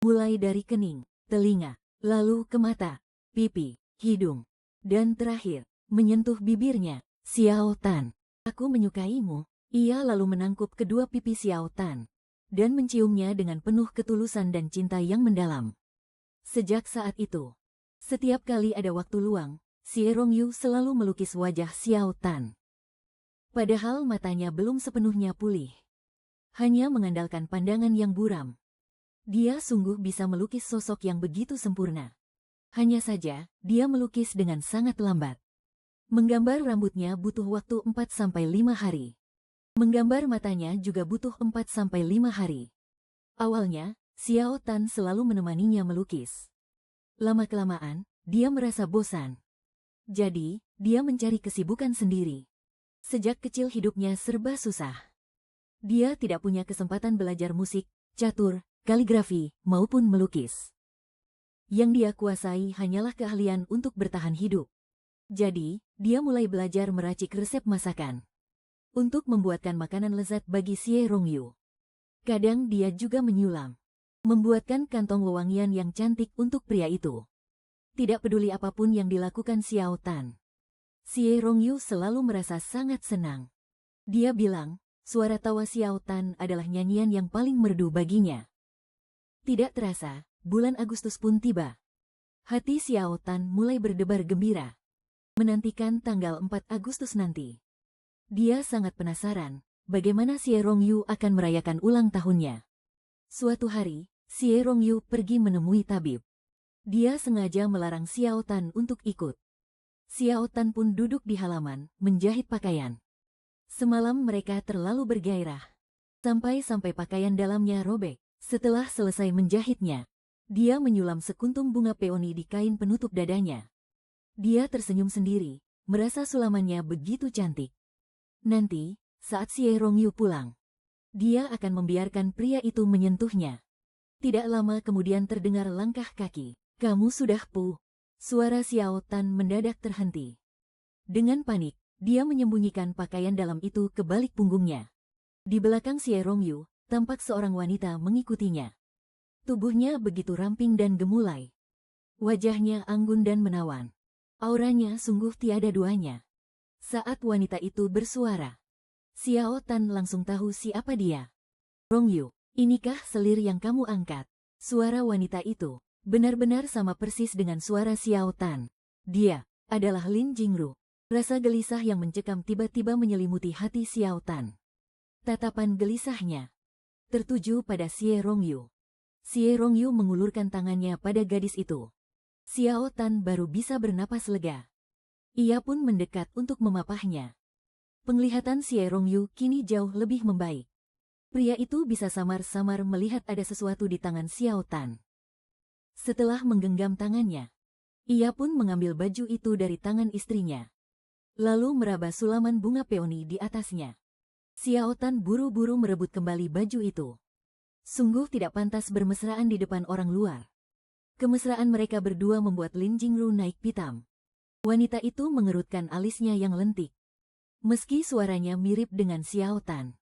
Mulai dari kening, telinga, lalu ke mata, pipi, hidung, dan terakhir, menyentuh bibirnya. Xiao Tan, aku menyukaimu. Ia lalu menangkup kedua pipi Xiao Tan dan menciumnya dengan penuh ketulusan dan cinta yang mendalam. Sejak saat itu, setiap kali ada waktu luang, Xie Rongyu selalu melukis wajah Xiao Tan. Padahal matanya belum sepenuhnya pulih. Hanya mengandalkan pandangan yang buram. Dia sungguh bisa melukis sosok yang begitu sempurna. Hanya saja, dia melukis dengan sangat lambat. Menggambar rambutnya butuh waktu 4-5 hari. Menggambar matanya juga butuh 4-5 hari. Awalnya, Xiao Tan selalu menemaninya melukis. Lama-kelamaan, dia merasa bosan. Jadi, dia mencari kesibukan sendiri. Sejak kecil hidupnya serba susah. Dia tidak punya kesempatan belajar musik, catur, kaligrafi, maupun melukis. Yang dia kuasai hanyalah keahlian untuk bertahan hidup. Jadi, dia mulai belajar meracik resep masakan. Untuk membuatkan makanan lezat bagi Xie Rongyu. Kadang dia juga menyulam. Membuatkan kantong wewangian yang cantik untuk pria itu. Tidak peduli apapun yang dilakukan Xiao Tan. Xie Rongyu selalu merasa sangat senang. Dia bilang, suara tawa Xiao Tan adalah nyanyian yang paling merdu baginya. Tidak terasa, bulan Agustus pun tiba. Hati Xiao Tan mulai berdebar gembira. Menantikan tanggal 4 Agustus nanti. Dia sangat penasaran, bagaimana Xie Rongyu akan merayakan ulang tahunnya. Suatu hari, Xie Rongyu pergi menemui tabib. Dia sengaja melarang Xiao Tan untuk ikut. Xiao Tan pun duduk di halaman, menjahit pakaian. Semalam mereka terlalu bergairah. Sampai-sampai pakaian dalamnya robek. Setelah selesai menjahitnya, dia menyulam sekuntum bunga peoni di kain penutup dadanya. Dia tersenyum sendiri, merasa sulamannya begitu cantik. Nanti, saat Xie Rongyu pulang, dia akan membiarkan pria itu menyentuhnya. Tidak lama kemudian terdengar langkah kaki. Kamu sudah pu. Suara Xiao Tan mendadak terhenti. Dengan panik, dia menyembunyikan pakaian dalam itu ke balik punggungnya. Di belakang Xie Rongyu, tampak seorang wanita mengikutinya. Tubuhnya begitu ramping dan gemulai. Wajahnya anggun dan menawan. Auranya sungguh tiada duanya. Saat wanita itu bersuara, Xiao Tan langsung tahu siapa dia. Rongyu, inikah selir yang kamu angkat? Suara wanita itu benar-benar sama persis dengan suara Xiao Tan. Dia adalah Lin Jingru. Rasa gelisah yang mencekam tiba-tiba menyelimuti hati Xiao Tan. Tatapan gelisahnya tertuju pada Xie Rongyu. Xie Rongyu mengulurkan tangannya pada gadis itu. Xiao Tan baru bisa bernapas lega. Ia pun mendekat untuk memapahnya. Penglihatan Xie Rongyu kini jauh lebih membaik. Pria itu bisa samar-samar melihat ada sesuatu di tangan Xiao Tan. Setelah menggenggam tangannya, ia pun mengambil baju itu dari tangan istrinya. Lalu meraba sulaman bunga peoni di atasnya. Xiao Tan buru-buru merebut kembali baju itu. Sungguh tidak pantas bermesraan di depan orang luar. Kemesraan mereka berdua membuat Lin Jingru naik pitam. Wanita itu mengerutkan alisnya yang lentik. Meski suaranya mirip dengan Xiao Tan,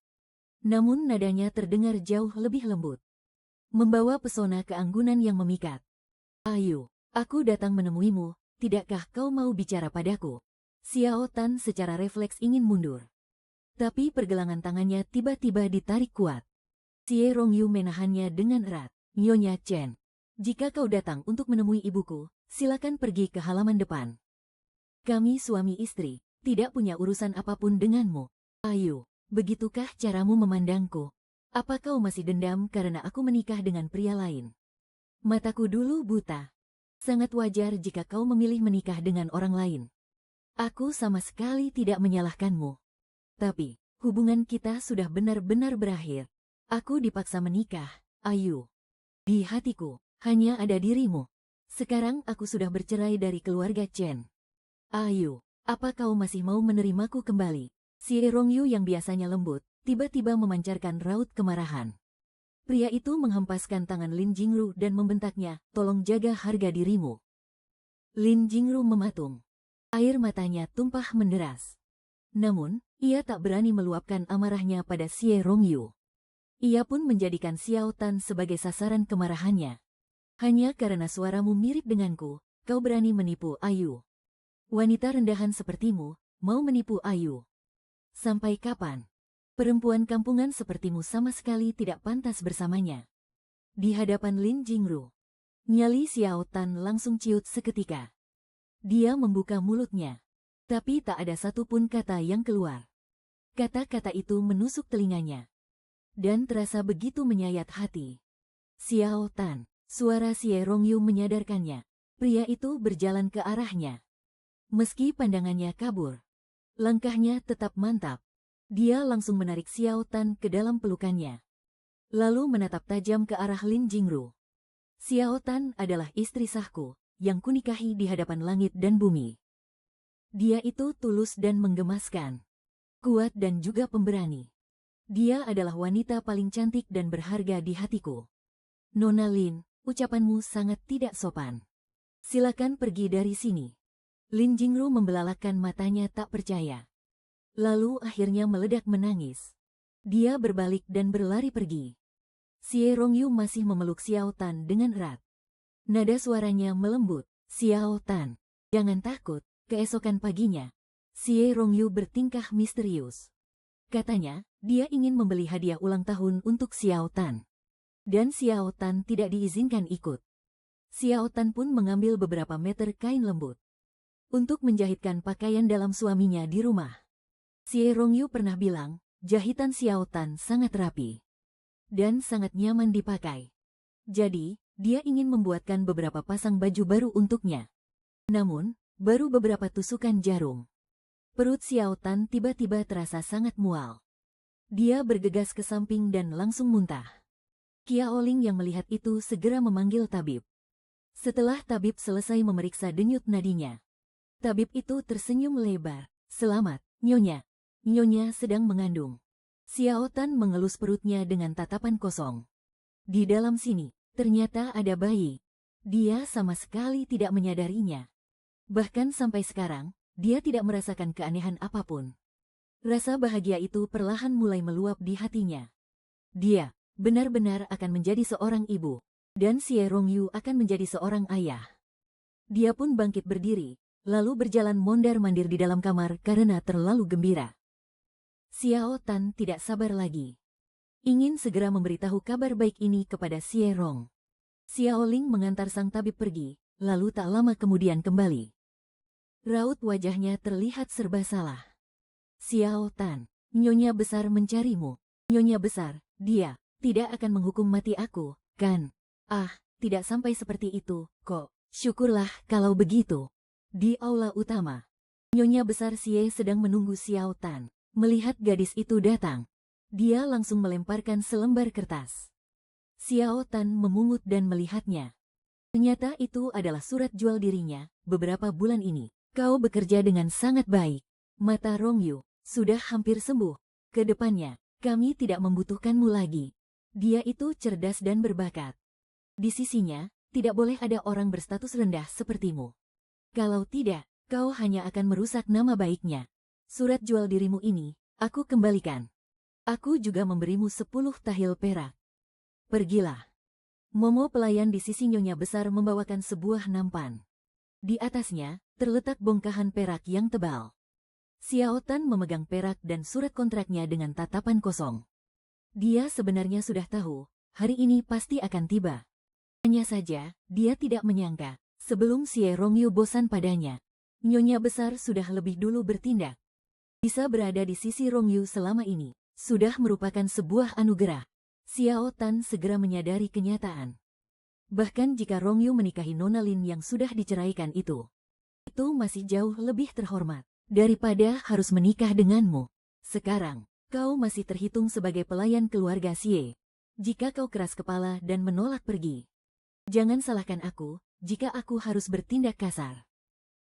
namun nadanya terdengar jauh lebih lembut. Membawa pesona keanggunan yang memikat. Ayo, aku datang menemuimu, tidakkah kau mau bicara padaku? Xiao Tan secara refleks ingin mundur. Tapi pergelangan tangannya tiba-tiba ditarik kuat. Xie Rongyu menahannya dengan erat. Nyonya Chen. Jika kau datang untuk menemui ibuku, silakan pergi ke halaman depan. Kami suami istri, tidak punya urusan apapun denganmu. Ayu, begitukah caramu memandangku? Apa kau masih dendam karena aku menikah dengan pria lain? Mataku dulu buta. Sangat wajar jika kau memilih menikah dengan orang lain. Aku sama sekali tidak menyalahkanmu. Tapi, hubungan kita sudah benar-benar berakhir. Aku dipaksa menikah, Ayu. Di hatiku, hanya ada dirimu. Sekarang aku sudah bercerai dari keluarga Chen. Ayu, apa kau masih mau menerimaku kembali? Si Rongyu yang biasanya lembut, tiba-tiba memancarkan raut kemarahan. Pria itu menghempaskan tangan Lin Jingru dan membentaknya, tolong jaga harga dirimu. Lin Jingru mematung. Air matanya tumpah menderas. Namun, ia tak berani meluapkan amarahnya pada Xie Rongyu. Ia pun menjadikan Xiao Tan sebagai sasaran kemarahannya. Hanya karena suaramu mirip denganku, kau berani menipu Ayu. Wanita rendahan sepertimu, mau menipu Ayu. Sampai kapan? Perempuan kampungan sepertimu sama sekali tidak pantas bersamanya. Di hadapan Lin Jingru, nyali Xiao Tan langsung ciut seketika. Dia membuka mulutnya, tapi tak ada satupun kata yang keluar. Kata-kata itu menusuk telinganya, dan terasa begitu menyayat hati. Xiao Tan, suara Xie Rongyu menyadarkannya. Pria itu berjalan ke arahnya. Meski pandangannya kabur, langkahnya tetap mantap. Dia langsung menarik Xiao Tan ke dalam pelukannya, lalu menatap tajam ke arah Lin Jingru. Xiao Tan adalah istri sahku, yang kunikahi di hadapan langit dan bumi. Dia itu tulus dan menggemaskan, kuat dan juga pemberani. Dia adalah wanita paling cantik dan berharga di hatiku. Nona Lin, ucapanmu sangat tidak sopan. Silakan pergi dari sini. Lin Jingru membelalakkan matanya tak percaya. Lalu akhirnya meledak menangis. Dia berbalik dan berlari pergi. Xie Rongyu masih memeluk Xiao Tan dengan erat. Nada suaranya melembut. Xiao Tan, jangan takut. Keesokan paginya, Xie Rongyu bertingkah misterius. Katanya, dia ingin membeli hadiah ulang tahun untuk Xiao Tan. Dan Xiao Tan tidak diizinkan ikut. Xiao Tan pun mengambil beberapa meter kain lembut untuk menjahitkan pakaian dalam suaminya di rumah. Xie Rongyu pernah bilang, jahitan Xiao Tan sangat rapi dan sangat nyaman dipakai. Jadi, dia ingin membuatkan beberapa pasang baju baru untuknya. Namun, baru beberapa tusukan jarum, perut Xiao Tan tiba-tiba terasa sangat mual. Dia bergegas ke samping dan langsung muntah. Qiaoling yang melihat itu segera memanggil tabib. Setelah tabib selesai memeriksa denyut nadinya, tabib itu tersenyum lebar. Selamat, Nyonya. Nyonya sedang mengandung. Xiao Tan mengelus perutnya dengan tatapan kosong. Di dalam sini, ternyata ada bayi. Dia sama sekali tidak menyadarinya. Bahkan sampai sekarang, dia tidak merasakan keanehan apapun. Rasa bahagia itu perlahan mulai meluap di hatinya. Dia benar-benar akan menjadi seorang ibu, dan Xie Rongyu akan menjadi seorang ayah. Dia pun bangkit berdiri, lalu berjalan mondar-mandir di dalam kamar karena terlalu gembira. Xiao Tan tidak sabar lagi. Ingin segera memberitahu kabar baik ini kepada Xie Rong. Xiao Ling mengantar sang tabib pergi, lalu tak lama kemudian kembali. Raut wajahnya terlihat serba salah. Xiao Tan, Nyonya besar mencarimu. Nyonya besar, dia tidak akan menghukum mati aku, kan? Ah, tidak sampai seperti itu, kok. Syukurlah kalau begitu. Di aula utama, Nyonya besar Xie sedang menunggu Xiao Tan. Melihat gadis itu datang, dia langsung melemparkan selembar kertas. Xiao Tan memungut dan melihatnya. Ternyata itu adalah surat jual dirinya. Beberapa bulan ini, kau bekerja dengan sangat baik. Mata Rongyu sudah hampir sembuh. Kedepannya, kami tidak membutuhkanmu lagi. Dia itu cerdas dan berbakat. Di sisinya, tidak boleh ada orang berstatus rendah sepertimu. Kalau tidak, kau hanya akan merusak nama baiknya. Surat jual dirimu ini, aku kembalikan. Aku juga memberimu 10 tahil perak. Pergilah. Momo pelayan di sisi Nyonya besar membawakan sebuah nampan. Di atasnya, terletak bongkahan perak yang tebal. Xiao Tan memegang perak dan surat kontraknya dengan tatapan kosong. Dia sebenarnya sudah tahu, hari ini pasti akan tiba. Hanya saja, dia tidak menyangka, sebelum Xie Rongyu bosan padanya, Nyonya Besar sudah lebih dulu bertindak. Bisa berada di sisi Rongyu selama ini, sudah merupakan sebuah anugerah. Xiao Tan segera menyadari kenyataan. Bahkan jika Rongyu menikahi Nona Lin yang sudah diceraikan itu masih jauh lebih terhormat daripada harus menikah denganmu. Sekarang, kau masih terhitung sebagai pelayan keluarga Xie. Jika kau keras kepala dan menolak pergi, jangan salahkan aku jika aku harus bertindak kasar.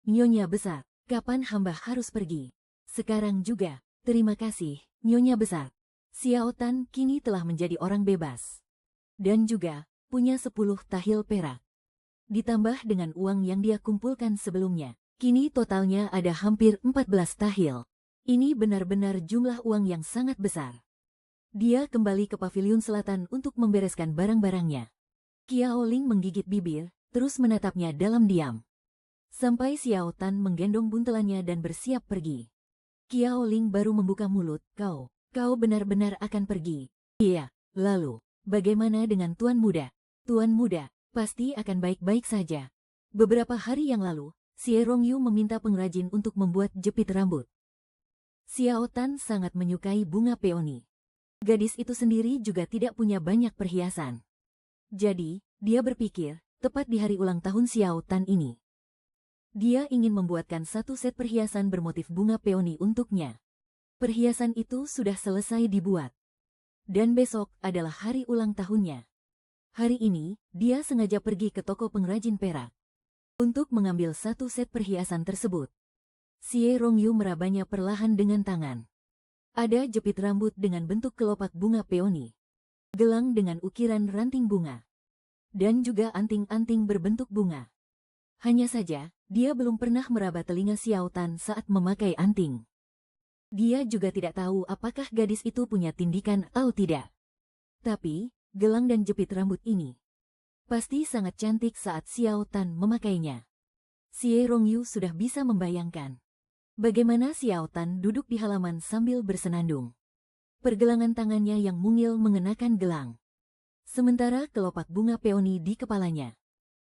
Nyonya Besar, kapan hamba harus pergi? Sekarang juga, terima kasih, Nyonya Besar. Xiao Tan kini telah menjadi orang bebas. Dan juga, punya 10 tahil perak. Ditambah dengan uang yang dia kumpulkan sebelumnya, kini totalnya ada hampir 14 tahil. Ini benar-benar jumlah uang yang sangat besar. Dia kembali ke paviliun selatan untuk membereskan barang-barangnya. Qiao Ling menggigit bibir, terus menatapnya dalam diam. Sampai Xiao Tan menggendong buntelannya dan bersiap pergi. Qiao Ling baru membuka mulut, kau benar-benar akan pergi. Iya, lalu, bagaimana dengan Tuan Muda? Tuan Muda, pasti akan baik-baik saja. Beberapa hari yang lalu, Xie Rongyu meminta pengrajin untuk membuat jepit rambut. Xiao Tan sangat menyukai bunga peoni. Gadis itu sendiri juga tidak punya banyak perhiasan. Jadi, dia berpikir, tepat di hari ulang tahun Xiao Tan ini, dia ingin membuatkan satu set perhiasan bermotif bunga peoni untuknya. Perhiasan itu sudah selesai dibuat. Dan besok adalah hari ulang tahunnya. Hari ini, dia sengaja pergi ke toko pengrajin perak untuk mengambil satu set perhiasan tersebut. Xie Rongyu merabanya perlahan dengan tangan. Ada jepit rambut dengan bentuk kelopak bunga peoni, gelang dengan ukiran ranting bunga, dan juga anting-anting berbentuk bunga. Hanya saja, dia belum pernah meraba telinga Xiao Tan saat memakai anting. Dia juga tidak tahu apakah gadis itu punya tindikan atau tidak. Tapi, gelang dan jepit rambut ini pasti sangat cantik saat Xiao Tan memakainya. Xie Rongyu sudah bisa membayangkan bagaimana Xiao Tan duduk di halaman sambil bersenandung. Pergelangan tangannya yang mungil mengenakan gelang. Sementara kelopak bunga peoni di kepalanya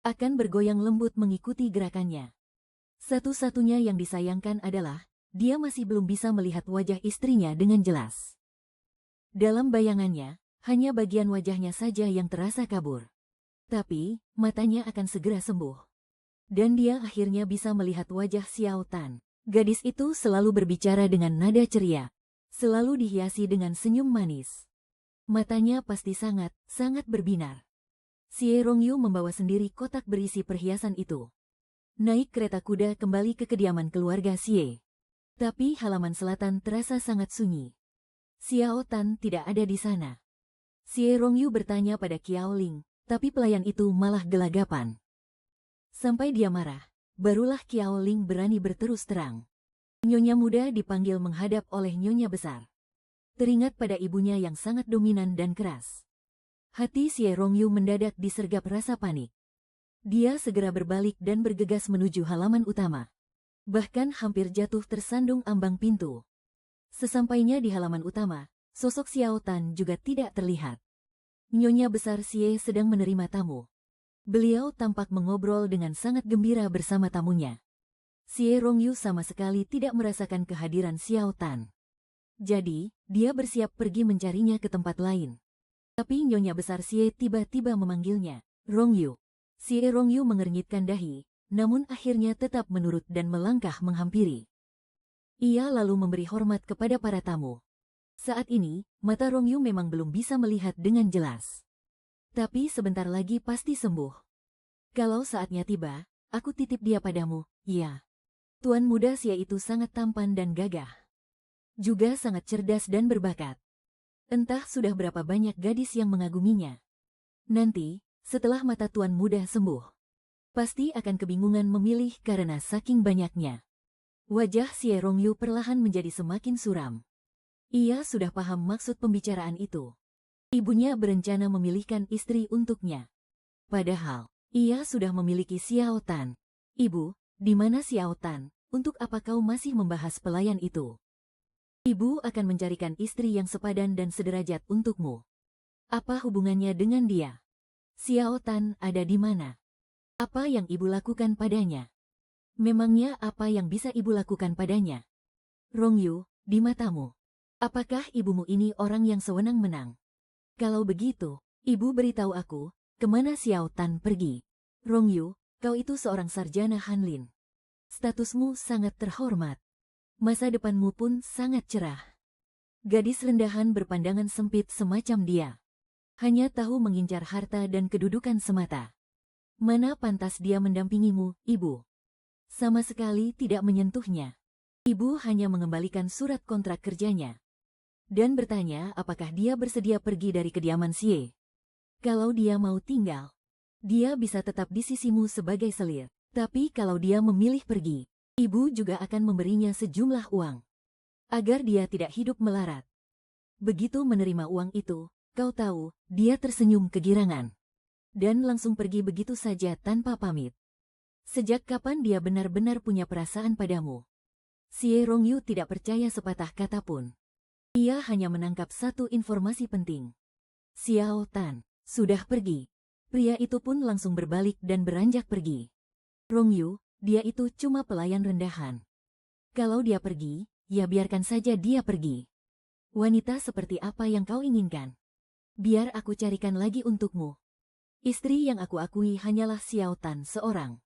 akan bergoyang lembut mengikuti gerakannya. Satu-satunya yang disayangkan adalah, dia masih belum bisa melihat wajah istrinya dengan jelas. Dalam bayangannya, hanya bagian wajahnya saja yang terasa kabur. Tapi, matanya akan segera sembuh. Dan dia akhirnya bisa melihat wajah Xiao Tan. Gadis itu selalu berbicara dengan nada ceria, selalu dihiasi dengan senyum manis. Matanya pasti sangat berbinar. Xie Rongyu membawa sendiri kotak berisi perhiasan itu. Naik kereta kuda kembali ke kediaman keluarga Xie. Tapi halaman selatan terasa sangat sunyi. Xiao Tan tidak ada di sana. Xie Rongyu bertanya pada Qiao Ling, tapi pelayan itu malah gelagapan. Sampai dia marah. Barulah Qiao Ling berani berterus terang. Nyonya muda dipanggil menghadap oleh Nyonya Besar. Teringat pada ibunya yang sangat dominan dan keras. Hati Xie Rongyu mendadak disergap rasa panik. Dia segera berbalik dan bergegas menuju halaman utama. Bahkan hampir jatuh tersandung ambang pintu. Sesampainya di halaman utama, sosok Xiao Tan juga tidak terlihat. Nyonya Besar Xie sedang menerima tamu. Beliau tampak mengobrol dengan sangat gembira bersama tamunya. Xie Rongyu sama sekali tidak merasakan kehadiran Xiao Tan. Jadi, dia bersiap pergi mencarinya ke tempat lain. Tapi Nyonya Besar Xie tiba-tiba memanggilnya, Rongyu. Xie Rongyu mengernyitkan dahi, namun akhirnya tetap menurut dan melangkah menghampiri. Ia lalu memberi hormat kepada para tamu. Saat ini, mata Rongyu memang belum bisa melihat dengan jelas. Tapi sebentar lagi pasti sembuh. Kalau saatnya tiba, aku titip dia padamu, ya. Tuan muda Xie itu sangat tampan dan gagah. Juga sangat cerdas dan berbakat. Entah sudah berapa banyak gadis yang mengaguminya. Nanti, setelah mata tuan muda sembuh, pasti akan kebingungan memilih karena saking banyaknya. Wajah Xie Rongyu perlahan menjadi semakin suram. Ia sudah paham maksud pembicaraan itu. Ibunya berencana memilihkan istri untuknya. Padahal, ia sudah memiliki Xiao Tan. Ibu, di mana Xiao Tan? Untuk apa kau masih membahas pelayan itu? Ibu akan mencarikan istri yang sepadan dan sederajat untukmu. Apa hubungannya dengan dia? Xiao Tan ada di mana? Apa yang ibu lakukan padanya? Memangnya apa yang bisa ibu lakukan padanya? Rongyu, di matamu, apakah ibumu ini orang yang sewenang-menang? Kalau begitu, ibu beritahu aku, kemana Xiao Tan pergi? Rongyu, kau itu seorang sarjana Hanlin. Statusmu sangat terhormat. Masa depanmu pun sangat cerah. Gadis rendahan berpandangan sempit semacam dia. Hanya tahu mengincar harta dan kedudukan semata. Mana pantas dia mendampingimu, ibu? Sama sekali tidak menyentuhnya. Ibu hanya mengembalikan surat kontrak kerjanya. Dan bertanya apakah dia bersedia pergi dari kediaman Xie. Kalau dia mau tinggal, dia bisa tetap di sisimu sebagai selir. Tapi kalau dia memilih pergi, ibu juga akan memberinya sejumlah uang. Agar dia tidak hidup melarat. Begitu menerima uang itu, kau tahu, dia tersenyum kegirangan. Dan langsung pergi begitu saja tanpa pamit. Sejak kapan dia benar-benar punya perasaan padamu? Xie Rongyu tidak percaya sepatah kata pun. Ia hanya menangkap satu informasi penting. Xiao Tan sudah pergi. Pria itu pun langsung berbalik dan beranjak pergi. Rongyu, dia itu cuma pelayan rendahan. Kalau dia pergi, ya biarkan saja dia pergi. Wanita seperti apa yang kau inginkan? Biar aku carikan lagi untukmu. Istri yang aku akui hanyalah Xiao Tan seorang.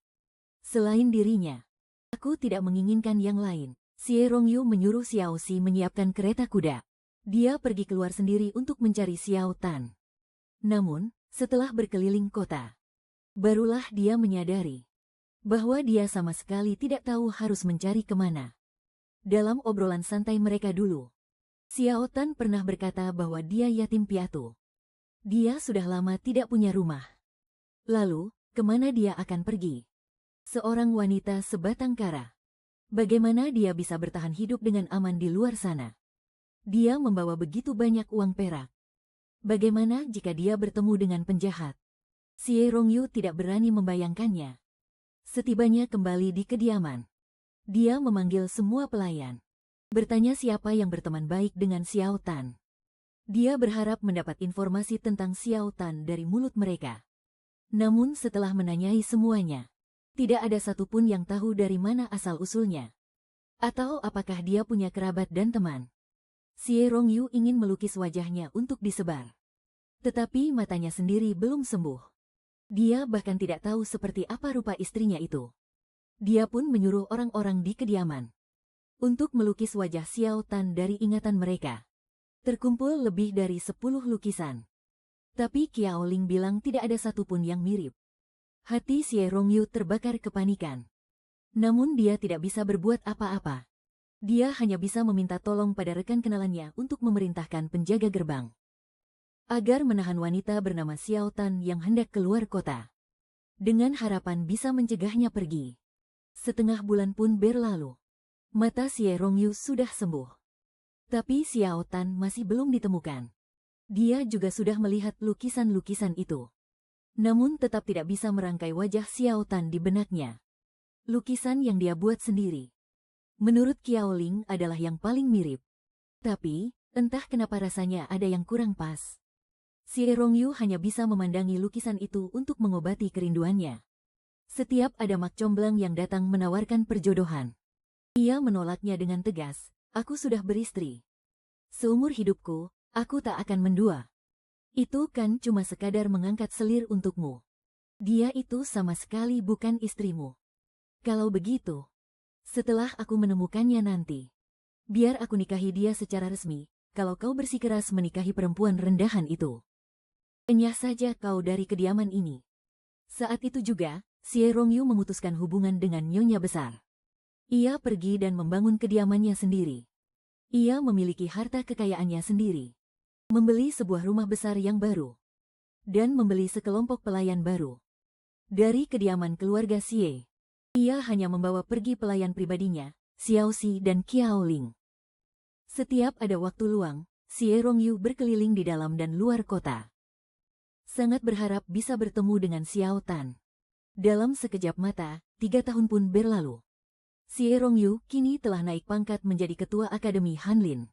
Selain dirinya, aku tidak menginginkan yang lain. Xie Rongyu menyuruh Xiao Xi menyiapkan kereta kuda. Dia pergi keluar sendiri untuk mencari Xiao Tan. Namun, setelah berkeliling kota, barulah dia menyadari bahwa dia sama sekali tidak tahu harus mencari kemana. Dalam obrolan santai mereka dulu, Xiao Tan pernah berkata bahwa dia yatim piatu. Dia sudah lama tidak punya rumah. Lalu, kemana dia akan pergi? Seorang wanita sebatang kara. Bagaimana dia bisa bertahan hidup dengan aman di luar sana? Dia membawa begitu banyak uang perak. Bagaimana jika dia bertemu dengan penjahat? Xie Rongyu tidak berani membayangkannya. Setibanya kembali di kediaman, dia memanggil semua pelayan. Bertanya siapa yang berteman baik dengan Xiao Tan. Dia berharap mendapat informasi tentang Xiao Tan dari mulut mereka. Namun setelah menanyai semuanya, tidak ada satupun yang tahu dari mana asal-usulnya. Atau apakah dia punya kerabat dan teman. Xie Rongyu ingin melukis wajahnya untuk disebar. Tetapi matanya sendiri belum sembuh. Dia bahkan tidak tahu seperti apa rupa istrinya itu. Dia pun menyuruh orang-orang di kediaman untuk melukis wajah Xiao Tan dari ingatan mereka. Terkumpul lebih dari 10 lukisan. Tapi Qiao Ling bilang tidak ada satupun yang mirip. Hati Xie Rongyu terbakar kepanikan. Namun dia tidak bisa berbuat apa-apa. Dia hanya bisa meminta tolong pada rekan kenalannya untuk memerintahkan penjaga gerbang agar menahan wanita bernama Xiao Tan yang hendak keluar kota, dengan harapan bisa mencegahnya pergi. Setengah bulan pun berlalu. Mata Xie Rongyu sudah sembuh. Tapi Xiao Tan masih belum ditemukan. Dia juga sudah melihat lukisan-lukisan itu. Namun tetap tidak bisa merangkai wajah Xiao Tan di benaknya. Lukisan yang dia buat sendiri, menurut Qiao Ling adalah yang paling mirip. Tapi, entah kenapa rasanya ada yang kurang pas. Xie Rongyu hanya bisa memandangi lukisan itu untuk mengobati kerinduannya. Setiap ada mak comblang yang datang menawarkan perjodohan, ia menolaknya dengan tegas. Aku sudah beristri. Seumur hidupku, aku tak akan mendua. Itu kan cuma sekadar mengangkat selir untukmu. Dia itu sama sekali bukan istrimu. Kalau begitu, setelah aku menemukannya nanti, biar aku nikahi dia secara resmi, kalau kau bersikeras menikahi perempuan rendahan itu. Enyah saja kau dari kediaman ini. Saat itu juga, Xie Rongyu memutuskan hubungan dengan nyonya besar. Ia pergi dan membangun kediamannya sendiri. Ia memiliki harta kekayaannya sendiri. Membeli sebuah rumah besar yang baru. Dan membeli sekelompok pelayan baru. Dari kediaman keluarga Xie, ia hanya membawa pergi pelayan pribadinya, Xiao Xi dan Qiao Ling. Setiap ada waktu luang, Xie Rongyu berkeliling di dalam dan luar kota. Sangat berharap bisa bertemu dengan Xiao Tan. Dalam sekejap mata, 3 tahun pun berlalu. Xie Rongyu kini telah naik pangkat menjadi ketua Akademi Hanlin.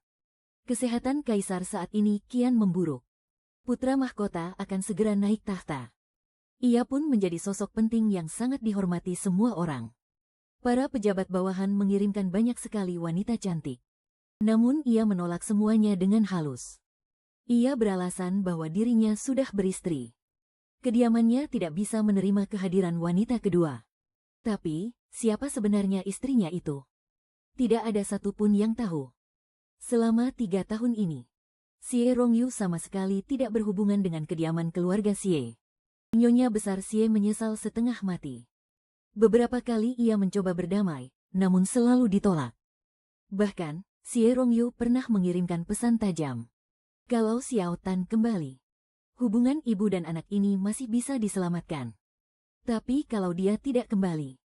Kesehatan Kaisar saat ini kian memburuk. putra mahkota akan segera naik tahta. Ia pun menjadi sosok penting yang sangat dihormati semua orang. Para pejabat bawahan mengirimkan banyak sekali wanita cantik. Namun ia menolak semuanya dengan halus. Ia beralasan bahwa dirinya sudah beristri. Kediamannya tidak bisa menerima kehadiran wanita kedua. Tapi, siapa sebenarnya istrinya itu? Tidak ada satupun yang tahu. Selama 3 tahun ini, Xie Rongyu sama sekali tidak berhubungan dengan kediaman keluarga Xie. Nyonya besar Xie menyesal setengah mati. Beberapa kali ia mencoba berdamai, namun selalu ditolak. Bahkan, Xie Rongyu pernah mengirimkan pesan tajam. Kalau Xiao Tan kembali, hubungan ibu dan anak ini masih bisa diselamatkan. Tapi kalau dia tidak kembali,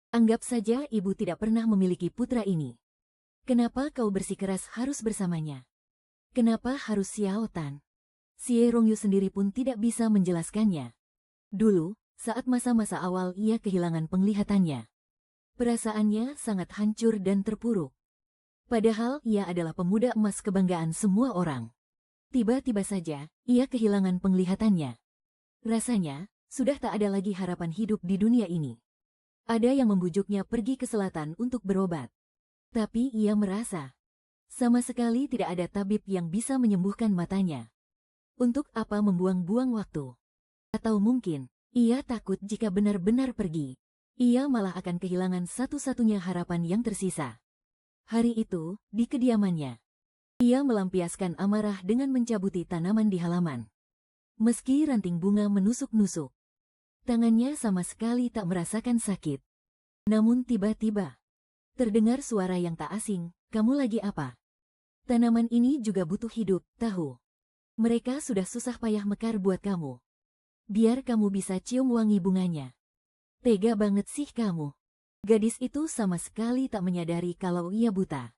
anggap saja ibu tidak pernah memiliki putra ini. Kenapa kau bersikeras harus bersamanya? Kenapa harus Xiao Tan? Xie Rongyu sendiri pun tidak bisa menjelaskannya. Dulu, saat masa-masa awal ia kehilangan penglihatannya. Perasaannya sangat hancur dan terpuruk. Padahal ia adalah pemuda emas kebanggaan semua orang. Tiba-tiba saja, ia kehilangan penglihatannya. Rasanya, sudah tak ada lagi harapan hidup di dunia ini. Ada yang membujuknya pergi ke selatan untuk berobat. Tapi ia merasa, sama sekali tidak ada tabib yang bisa menyembuhkan matanya. Untuk apa membuang-buang waktu? Atau mungkin, ia takut jika benar-benar pergi, ia malah akan kehilangan satu-satunya harapan yang tersisa. Hari itu, di kediamannya, ia melampiaskan amarah dengan mencabuti tanaman di halaman. Meski ranting bunga menusuk-nusuk, tangannya sama sekali tak merasakan sakit. Namun tiba-tiba, terdengar suara yang tak asing, "Kamu lagi apa? Tanaman ini juga butuh hidup, tahu? Mereka sudah susah payah mekar buat kamu. Biar kamu bisa cium wangi bunganya." Tega banget sih kamu. Gadis itu sama sekali tak menyadari kalau ia buta.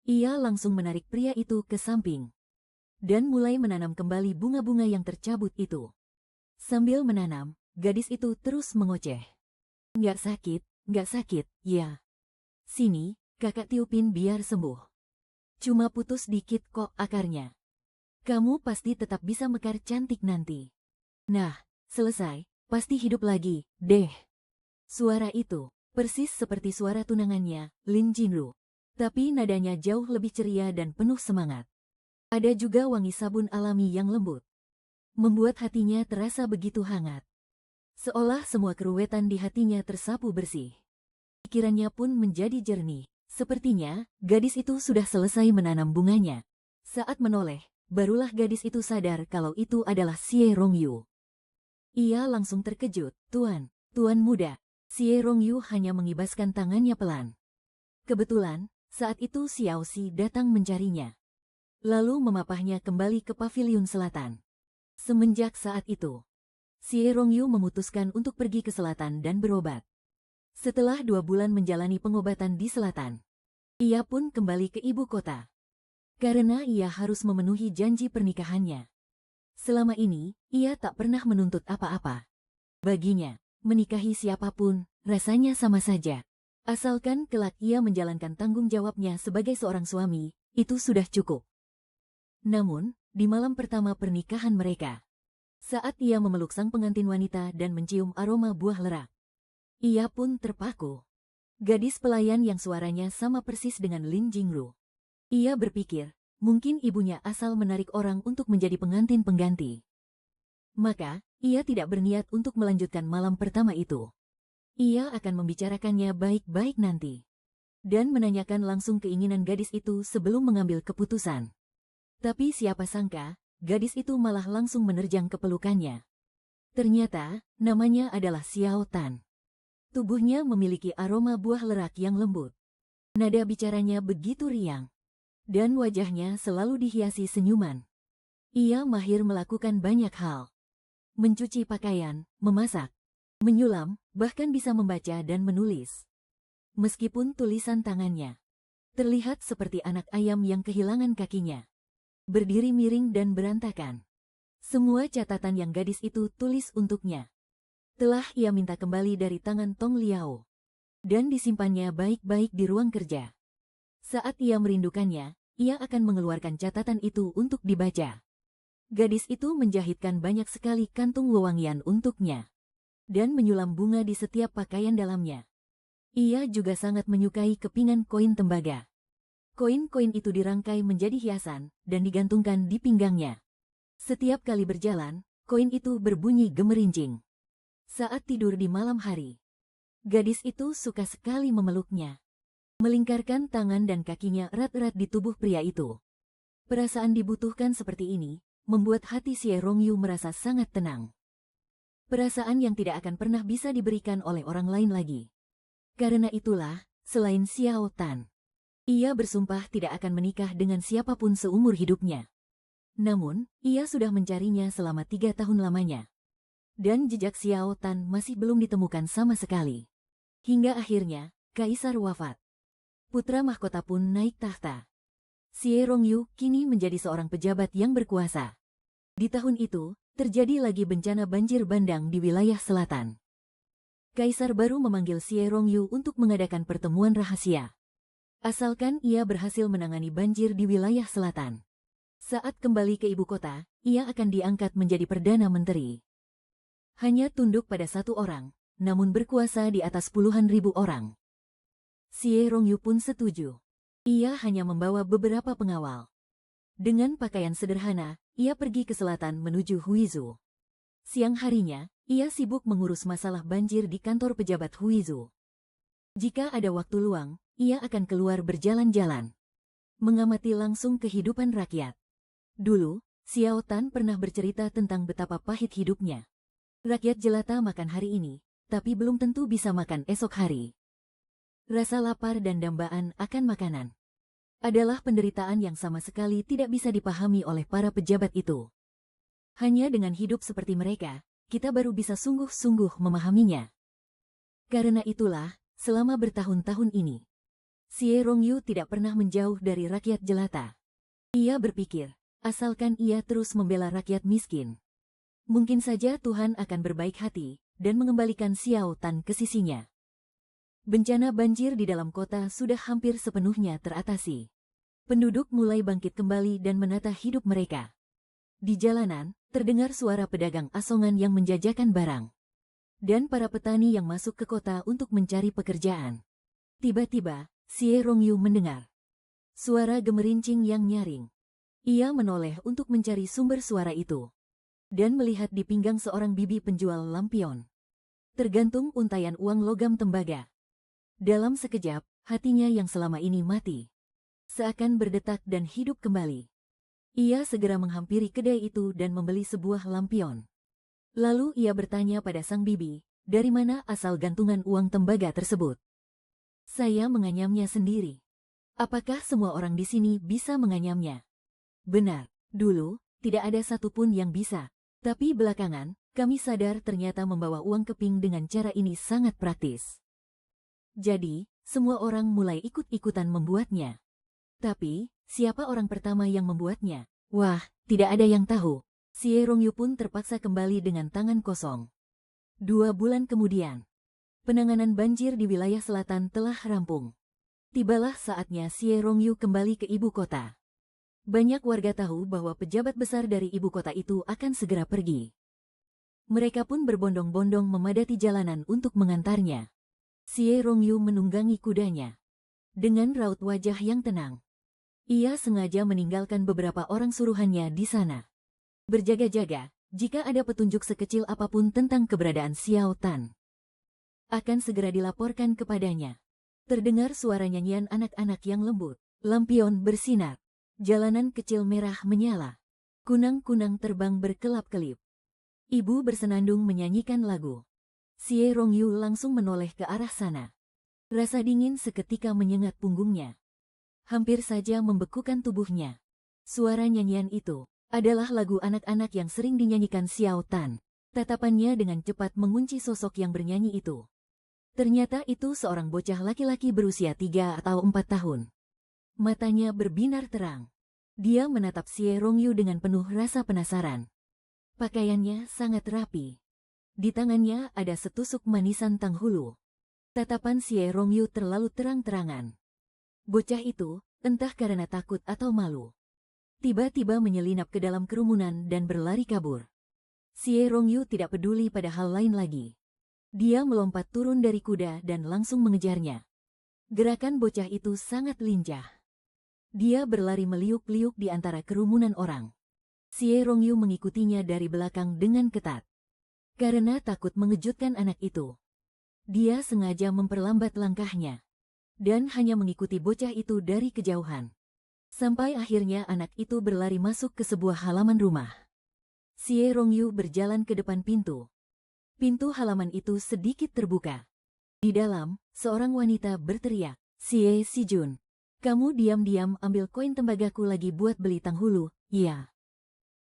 Ia langsung menarik pria itu ke samping dan mulai menanam kembali bunga-bunga yang tercabut itu. Sambil menanam, gadis itu terus mengoceh. Nggak sakit, ya. Sini, kakak tiupin biar sembuh. Cuma putus dikit kok akarnya. Kamu pasti tetap bisa mekar cantik nanti. Nah, selesai, pasti hidup lagi, deh. Suara itu, persis seperti suara tunangannya, Lin Jinru. Tapi nadanya jauh lebih ceria dan penuh semangat. Ada juga wangi sabun alami yang lembut, membuat hatinya terasa begitu hangat. Seolah semua keruwetan di hatinya tersapu bersih. Pikirannya pun menjadi jernih. Sepertinya, gadis itu sudah selesai menanam bunganya. Saat menoleh, barulah gadis itu sadar kalau itu adalah Xie Rongyu. Ia langsung terkejut. Tuan muda." Xie Rongyu hanya mengibaskan tangannya pelan. Kebetulan, saat itu Xiao Xi datang mencarinya. Lalu memapahnya kembali ke paviliun selatan. Semenjak saat itu, Xie Rongyu memutuskan untuk pergi ke selatan dan berobat. Setelah 2 bulan menjalani pengobatan di selatan, ia pun kembali ke ibu kota. Karena ia harus memenuhi janji pernikahannya. Selama ini, ia tak pernah menuntut apa-apa. Baginya, menikahi siapapun, rasanya sama saja. Asalkan kelak ia menjalankan tanggung jawabnya sebagai seorang suami, itu sudah cukup. Namun, di malam pertama pernikahan mereka, saat ia memeluk sang pengantin wanita dan mencium aroma buah lerak, ia pun terpaku. Gadis pelayan yang suaranya sama persis dengan Lin Jingru. Ia berpikir, mungkin ibunya asal menarik orang untuk menjadi pengantin pengganti. Maka, ia tidak berniat untuk melanjutkan malam pertama itu. Ia akan membicarakannya baik-baik nanti, dan menanyakan langsung keinginan gadis itu sebelum mengambil keputusan. Tapi siapa sangka, gadis itu malah langsung menerjang ke pelukannya. Ternyata, namanya adalah Xiao Tan. Tubuhnya memiliki aroma buah lerak yang lembut. Nada bicaranya begitu riang, dan wajahnya selalu dihiasi senyuman. Ia mahir melakukan banyak hal. Mencuci pakaian, memasak, menyulam, bahkan bisa membaca dan menulis. Meskipun tulisan tangannya terlihat seperti anak ayam yang kehilangan kakinya, berdiri miring dan berantakan. Semua catatan yang gadis itu tulis untuknya telah ia minta kembali dari tangan Tong Liao, dan disimpannya baik-baik di ruang kerja. Saat ia merindukannya, ia akan mengeluarkan catatan itu untuk dibaca. Gadis itu menjahitkan banyak sekali kantung wewangian untuknya dan menyulam bunga di setiap pakaian dalamnya. Ia juga sangat menyukai kepingan koin tembaga. Koin-koin itu dirangkai menjadi hiasan dan digantungkan di pinggangnya. Setiap kali berjalan, koin itu berbunyi gemerincing. Saat tidur di malam hari, gadis itu suka sekali memeluknya, melingkarkan tangan dan kakinya erat-erat di tubuh pria itu. Perasaan dibutuhkan seperti ini membuat hati Xie Rongyu merasa sangat tenang. Perasaan yang tidak akan pernah bisa diberikan oleh orang lain lagi. Karena itulah, selain Xiao Tan, ia bersumpah tidak akan menikah dengan siapapun seumur hidupnya. Namun, ia sudah mencarinya selama 3 tahun lamanya. Dan jejak Xiao Tan masih belum ditemukan sama sekali. Hingga akhirnya, Kaisar wafat. Putra mahkota pun naik tahta. Xie Rongyu kini menjadi seorang pejabat yang berkuasa. Di tahun itu, terjadi lagi bencana banjir bandang di wilayah selatan. Kaisar baru memanggil Xie Rongyu untuk mengadakan pertemuan rahasia. Asalkan ia berhasil menangani banjir di wilayah selatan. Saat kembali ke ibu kota, ia akan diangkat menjadi Perdana Menteri. Hanya tunduk pada satu orang, namun berkuasa di atas puluhan ribu orang. Xie Rongyu pun setuju. Ia hanya membawa beberapa pengawal. Dengan pakaian sederhana, ia pergi ke selatan menuju Huizhou. Siang harinya, ia sibuk mengurus masalah banjir di kantor pejabat Huizhou. Jika ada waktu luang, ia akan keluar berjalan-jalan, mengamati langsung kehidupan rakyat. Dulu, Xiao Tan pernah bercerita tentang betapa pahit hidupnya. Rakyat jelata makan hari ini, tapi belum tentu bisa makan esok hari. Rasa lapar dan dambaan akan makanan adalah penderitaan yang sama sekali tidak bisa dipahami oleh para pejabat itu. Hanya dengan hidup seperti mereka, kita baru bisa sungguh-sungguh memahaminya. Karena itulah, selama bertahun-tahun ini, Xie Rongyu tidak pernah menjauh dari rakyat jelata. Ia berpikir, asalkan ia terus membela rakyat miskin, mungkin saja Tuhan akan berbaik hati dan mengembalikan Xiao Tan ke sisinya. Bencana banjir di dalam kota sudah hampir sepenuhnya teratasi. Penduduk mulai bangkit kembali dan menata hidup mereka. Di jalanan, terdengar suara pedagang asongan yang menjajakan barang. Dan para petani yang masuk ke kota untuk mencari pekerjaan. Tiba-tiba, Xie Rongyu mendengar suara gemerincing yang nyaring. Ia menoleh untuk mencari sumber suara itu. Dan melihat di pinggang seorang bibi penjual lampion tergantung untaian uang logam tembaga. Dalam sekejap, hatinya yang selama ini mati seakan berdetak dan hidup kembali. Ia segera menghampiri kedai itu dan membeli sebuah lampion. Lalu ia bertanya pada sang bibi, dari mana asal gantungan uang tembaga tersebut. Saya menganyamnya sendiri. Apakah semua orang di sini bisa menganyamnya? Benar, dulu, tidak ada satupun yang bisa. Tapi belakangan, kami sadar ternyata membawa uang keping dengan cara ini sangat praktis. Jadi, semua orang mulai ikut-ikutan membuatnya. Tapi, siapa orang pertama yang membuatnya? Wah, tidak ada yang tahu. Xie Rongyu pun terpaksa kembali dengan tangan kosong. 2 bulan kemudian, penanganan banjir di wilayah selatan telah rampung. Tibalah saatnya Xie Rongyu kembali ke ibu kota. Banyak warga tahu bahwa pejabat besar dari ibu kota itu akan segera pergi. Mereka pun berbondong-bondong memadati jalanan untuk mengantarnya. Xie Rongyu menunggangi kudanya dengan raut wajah yang tenang. Ia sengaja meninggalkan beberapa orang suruhannya di sana, berjaga-jaga jika ada petunjuk sekecil apapun tentang keberadaan Xiao Tan, akan segera dilaporkan kepadanya. Terdengar suara nyanyian anak-anak yang lembut. Lampion bersinar. Jalanan kecil merah menyala. Kunang-kunang terbang berkelap-kelip. Ibu bersenandung menyanyikan lagu. Xie Rongyu langsung menoleh ke arah sana. Rasa dingin seketika menyengat punggungnya. Hampir saja membekukan tubuhnya. Suara nyanyian itu adalah lagu anak-anak yang sering dinyanyikan Xiao Tan. Tatapannya dengan cepat mengunci sosok yang bernyanyi itu. Ternyata itu seorang bocah laki-laki berusia 3 atau 4 tahun. Matanya berbinar terang. Dia menatap Xie Rongyu dengan penuh rasa penasaran. Pakaiannya sangat rapi. Di tangannya ada setusuk manisan tanghulu. Tatapan Xie Rongyu terlalu terang-terangan. Bocah itu, entah karena takut atau malu, tiba-tiba menyelinap ke dalam kerumunan dan berlari kabur. Xie Rongyu tidak peduli pada hal lain lagi. Dia melompat turun dari kuda dan langsung mengejarnya. Gerakan bocah itu sangat lincah. Dia berlari meliuk-liuk di antara kerumunan orang. Xie Rongyu mengikutinya dari belakang dengan ketat. Karena takut mengejutkan anak itu, dia sengaja memperlambat langkahnya dan hanya mengikuti bocah itu dari kejauhan. Sampai akhirnya anak itu berlari masuk ke sebuah halaman rumah. Xie Rongyu berjalan ke depan pintu. Pintu halaman itu sedikit terbuka. Di dalam, seorang wanita berteriak, "Xie Xijun, kamu diam-diam ambil koin tembagaku lagi buat beli tanghulu, ya?"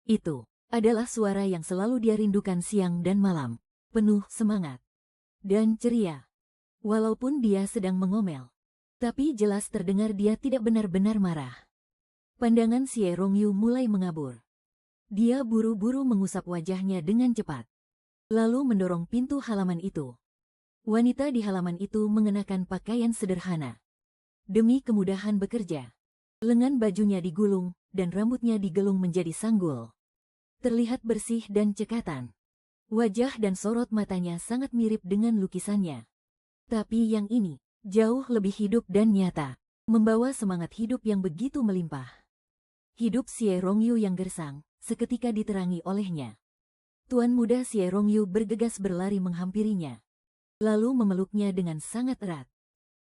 Itu adalah suara yang selalu dia rindukan siang dan malam, penuh semangat dan ceria. Walaupun dia sedang mengomel, tapi jelas terdengar dia tidak benar-benar marah. Pandangan Xie Rongyu mulai mengabur. Dia buru-buru mengusap wajahnya dengan cepat, lalu mendorong pintu halaman itu. Wanita di halaman itu mengenakan pakaian sederhana. Demi kemudahan bekerja, lengan bajunya digulung dan rambutnya digelung menjadi sanggul. Terlihat bersih dan cekatan. Wajah dan sorot matanya sangat mirip dengan lukisannya. Tapi yang ini jauh lebih hidup dan nyata, membawa semangat hidup yang begitu melimpah. Hidup Xie Rongyu yang gersang seketika diterangi olehnya. Tuan muda Xie Rongyu bergegas berlari menghampirinya, lalu memeluknya dengan sangat erat.